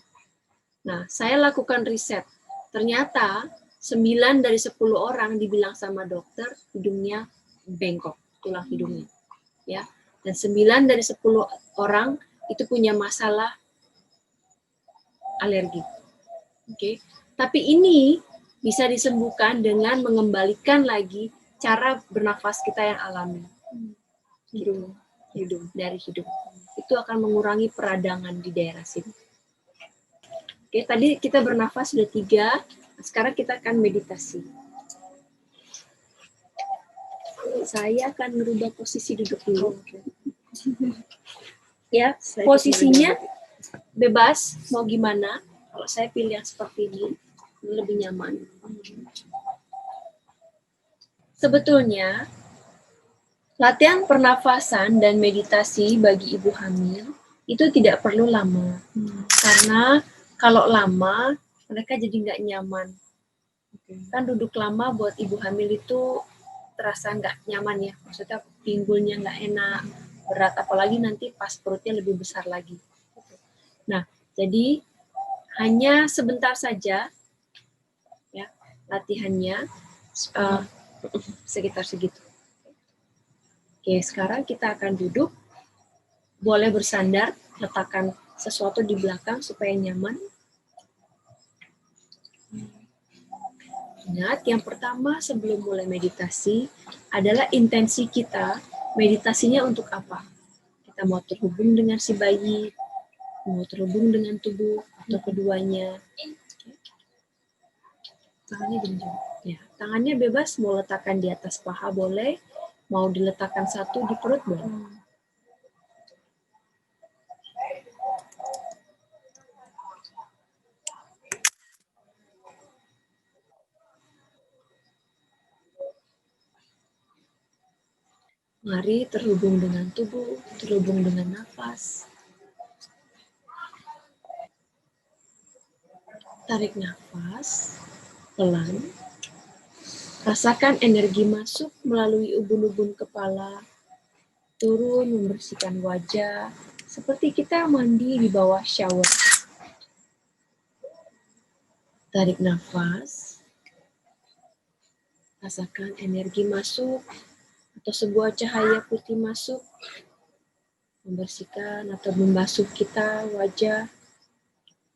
Nah, saya lakukan riset. Ternyata 9 dari 10 orang dibilang sama dokter hidungnya bengkok, tulang hidungnya. Ya. Dan 9 dari 10 orang itu punya masalah alergi. Oke. Tapi ini bisa disembuhkan dengan mengembalikan lagi cara bernafas kita yang alami. Hidung dari hidung. Itu akan mengurangi peradangan di daerah sini. Oke, tadi kita bernafas sudah 3, sekarang kita akan meditasi. Saya akan merubah posisi duduk dulu. Ya, posisinya bebas, mau gimana. Kalau saya pilih yang seperti ini, lebih nyaman. Sebetulnya, latihan pernafasan dan meditasi bagi ibu hamil itu tidak perlu lama. Karena kalau lama, mereka jadi nggak nyaman. Kan duduk lama buat ibu hamil itu terasa nggak nyaman ya. Maksudnya pinggulnya nggak enak, berat. Apalagi nanti pas perutnya lebih besar lagi. Nah, jadi hanya sebentar saja ya latihannya, sekitar segitu. Oke, sekarang kita akan duduk, boleh bersandar, letakkan sesuatu di belakang supaya nyaman. Ingat, yang pertama sebelum mulai meditasi adalah intensi kita, meditasinya untuk apa? Kita mau terhubung dengan si bayi, mau terhubung dengan tubuh, atau keduanya. Tangannya genjot. Ya, tangannya bebas, mau letakkan di atas paha boleh, mau diletakkan satu di perut boleh. Mari terhubung dengan tubuh, terhubung dengan nafas. Tarik nafas, pelan. Rasakan energi masuk melalui ubun-ubun kepala, turun membersihkan wajah, seperti kita mandi di bawah shower. Tarik nafas, rasakan energi masuk, atau sebuah cahaya putih masuk, membersihkan atau membasuh kita, wajah,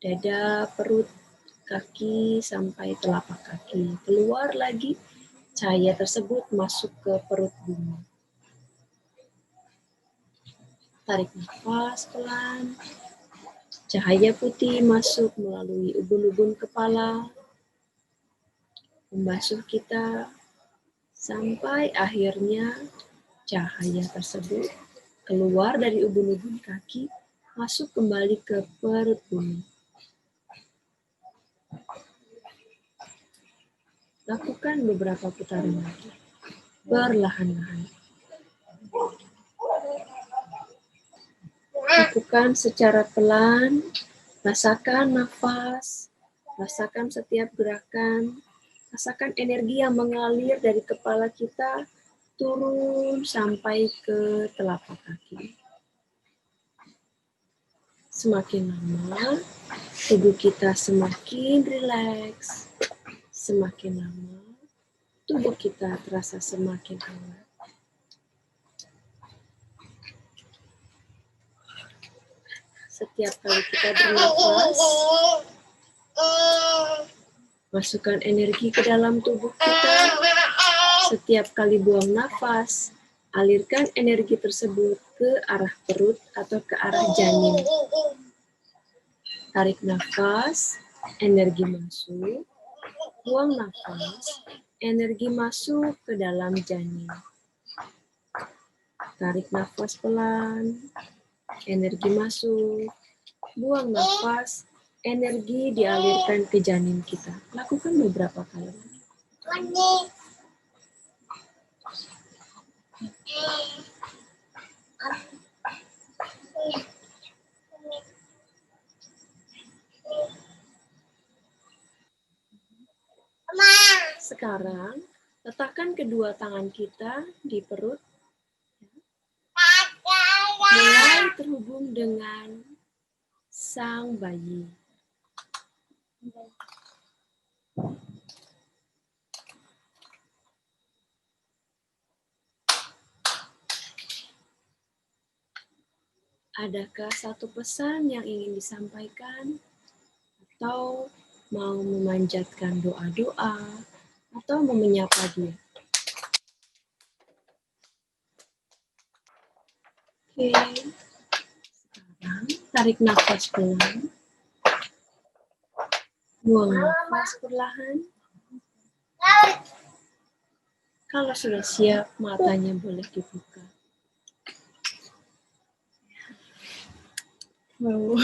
dada, perut, kaki, sampai telapak kaki. Keluar lagi, cahaya tersebut masuk ke perut bumi. Tarik nafas pelan. Cahaya putih masuk melalui ubun-ubun kepala, membasuh kita, sampai akhirnya cahaya tersebut keluar dari ubun-ubun kaki, masuk kembali ke perut bumi. Lakukan beberapa putaran lagi, perlahan-lahan. Lakukan secara pelan, rasakan nafas, rasakan setiap gerakan, rasakan energi yang mengalir dari kepala kita, turun sampai ke telapak kaki. Semakin lama, tubuh kita semakin rileks. Semakin lama, tubuh kita terasa semakin hangat. Setiap kali kita bernafas, masukkan energi ke dalam tubuh kita. Setiap kali buang nafas, alirkan energi tersebut ke arah perut atau ke arah janin. Tarik nafas, energi masuk. Buang nafas, energi masuk ke dalam janin. Tarik nafas pelan, energi masuk, buang nafas, energi dialirkan ke janin kita. Lakukan beberapa kali. Sekarang, letakkan kedua tangan kita di perut. Mulai terhubung dengan sang bayi. Adakah satu pesan yang ingin disampaikan? Atau mau memanjatkan doa-doa? Atau mau menyapa dia? Oke. Sekarang tarik nafas pelan. Buang nafas perlahan. Kalau sudah siap, matanya boleh dibuka. Wow.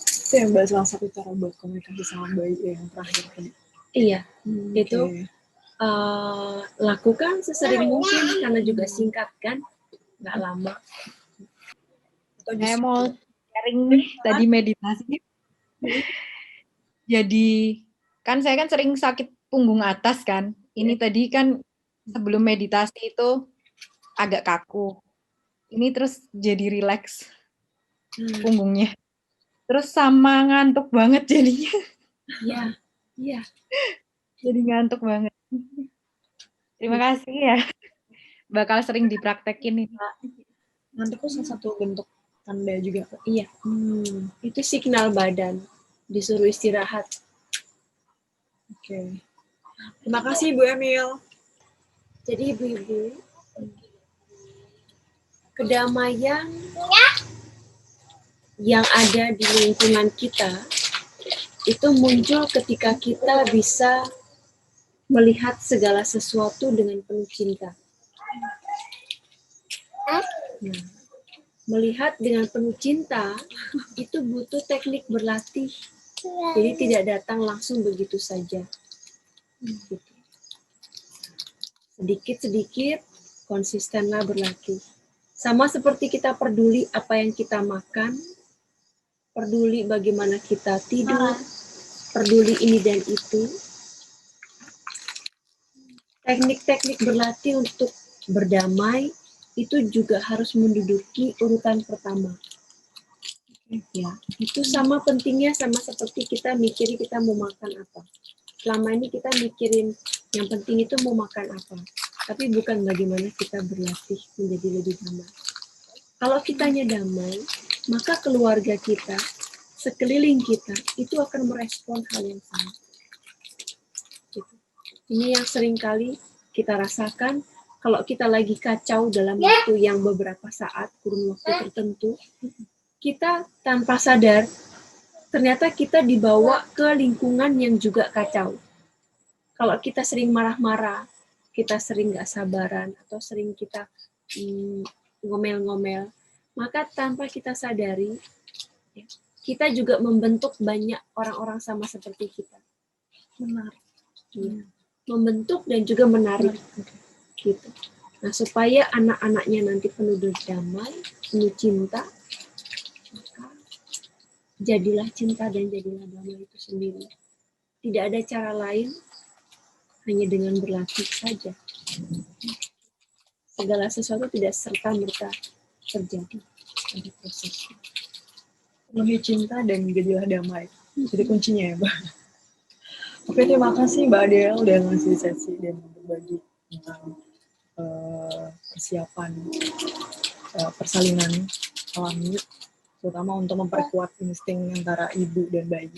Itu yang bahas salah satu cara buat komunikasi sama bayi yang terakhir tadi. Iya, itu Oke. lakukan sesering mungkin karena juga singkat kan, nggak lama. Atau Saya justru- mau sharing nih tadi meditasi. Jadi kan saya kan sering sakit punggung atas kan. Ini tadi kan sebelum meditasi itu agak kaku. Ini terus jadi rileks punggungnya. Terus sama ngantuk banget jadinya. Iya, iya. Jadi ngantuk banget. Terima kasih ya. Bakal sering dipraktekin ini. Nanti kok salah satu bentuk tanda juga. Iya, itu signal badan disuruh istirahat. Oke. Terima kasih Bu Emil. Jadi ibu-ibu, kedamaian yang ada di lingkungan kita itu muncul ketika kita bisa melihat segala sesuatu dengan penuh cinta. Nah, melihat dengan penuh cinta itu butuh teknik berlatih. Jadi tidak datang langsung begitu saja. Gitu. Sedikit-sedikit konsistenlah berlatih. Sama seperti kita peduli apa yang kita makan, peduli bagaimana kita tidur, peduli ini dan itu. Teknik-teknik berlatih untuk berdamai itu juga harus menduduki urutan pertama. Ya, itu sama pentingnya sama seperti kita mikirin kita mau makan apa. Selama ini kita mikirin yang penting itu mau makan apa, tapi bukan bagaimana kita berlatih menjadi lebih damai. Kalau kitanya damai, maka keluarga kita, sekeliling kita, itu akan merespon hal yang sama. Gitu. Ini yang seringkali kita rasakan kalau kita lagi kacau dalam waktu yang beberapa saat, kurun waktu tertentu, kita tanpa sadar, ternyata kita dibawa ke lingkungan yang juga kacau. Kalau kita sering marah-marah, kita sering gak sabaran, atau sering kita ngomel-ngomel, maka tanpa kita sadari, kita juga membentuk banyak orang-orang sama seperti kita. Menarik. Ya. Membentuk dan juga menarik. Gitu. Nah, supaya anak-anaknya nanti penuh damai, penuh cinta, maka jadilah cinta dan jadilah damai itu sendiri. Tidak ada cara lain, hanya dengan berlatih saja. Segala sesuatu tidak serta-merta terjadi pada prosesnya. Penuhi cinta dan jadilah damai. Jadi kuncinya ya, Mbak. Oke, terima kasih Mbak Adel udah ngasih sesi dan berbagi tentang persiapan persalinan alami, terutama untuk memperkuat insting antara ibu dan bayi.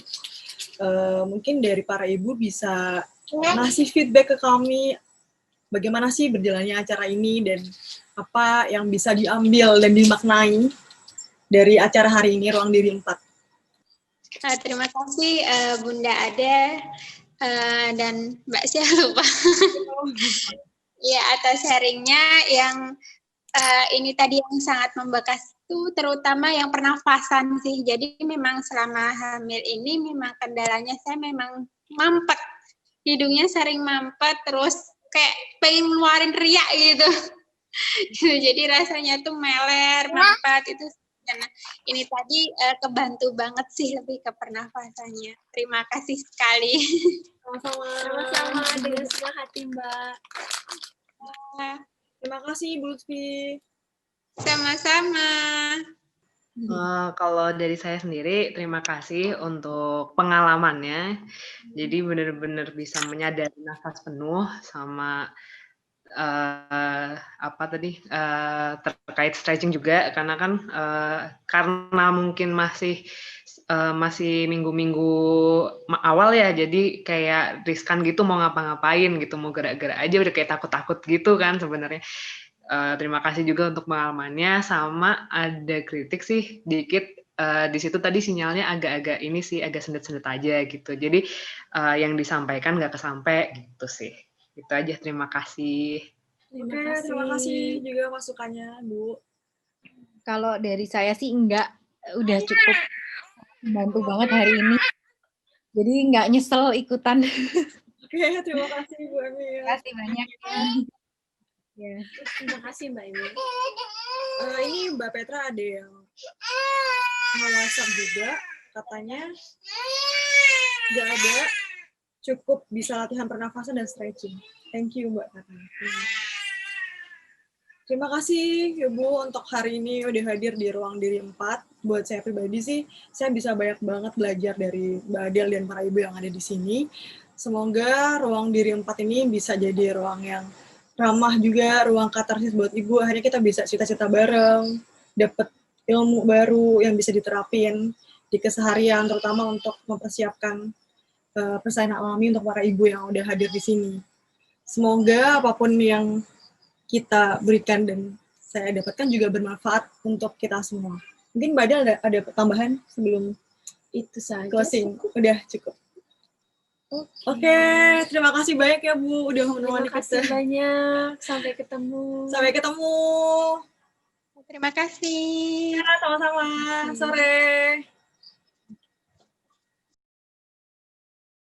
Mungkin dari para ibu bisa ngasih feedback ke kami, bagaimana sih berjalannya acara ini dan apa yang bisa diambil dan dimaknai dari acara hari ini, Ruang Diri 4. Terima kasih Bunda Ade dan Mbak Sia lupa. Ya, atau sharingnya yang ini tadi yang sangat membekas itu terutama yang pernafasan sih. Jadi memang selama hamil ini memang kendalanya saya memang mampet. Hidungnya sering mampet terus kayak pengen ngeluarin riak gitu. Jadi rasanya tuh meler, mampet itu. Nah, ini tadi kebantu banget sih lebih ke pernafasannya. Terima kasih sekali. Sama-sama dengan senang hati, Mbak. Terima kasih Bu Lutfi. Sama-sama. Kalau dari saya sendiri, terima kasih untuk pengalamannya. Jadi benar-benar bisa menyadari nafas penuh sama apa tadi terkait stretching juga, karena kan karena mungkin masih minggu-minggu awal ya, jadi kayak riskan gitu mau ngapa-ngapain gitu, mau gerak-gerak aja udah kayak takut-takut gitu kan sebenarnya. Terima kasih juga untuk pengalamannya, sama ada kritik sih dikit di situ tadi sinyalnya agak-agak ini sih, agak sendet-sendet aja gitu. Jadi yang disampaikan nggak kesampe gitu sih. Itu aja, terima kasih. Oke, terima kasih juga masukannya, Bu. Kalau dari saya sih enggak, udah cukup membantu banget hari ini. Jadi enggak nyesel ikutan. Oke, terima kasih Bu Emil. Terima kasih banyak. Ya, terima kasih Mbak Emil. Ini Mbak Petra ada yang nge-WhatsApp juga, katanya nggak ada, cukup bisa latihan pernafasan dan stretching. Thank you Mbak katanya. Terima kasih Ibu untuk hari ini udah hadir di Ruang Diri 4. Buat saya pribadi sih, saya bisa banyak banget belajar dari Mbak Adel dan para ibu yang ada di sini. Semoga Ruang Diri 4 ini bisa jadi ruang yang ramah juga, ruang katarsis buat ibu. Akhirnya kita bisa cita-cita bareng, dapat ilmu baru yang bisa diterapin di keseharian, terutama untuk mempersiapkan persalinan alami untuk para ibu yang udah hadir di sini. Semoga apapun yang kita berikan dan saya dapatkan juga bermanfaat untuk kita semua. Mungkin Mbak Adel ada tambahan sebelum Itu saja. closing? Udah cukup. Oke, terima kasih banyak ya Bu udah menemani Terima kasih kita. banyak. Sampai ketemu. Sampai ketemu. Terima kasih. Ya, sama-sama. Sore.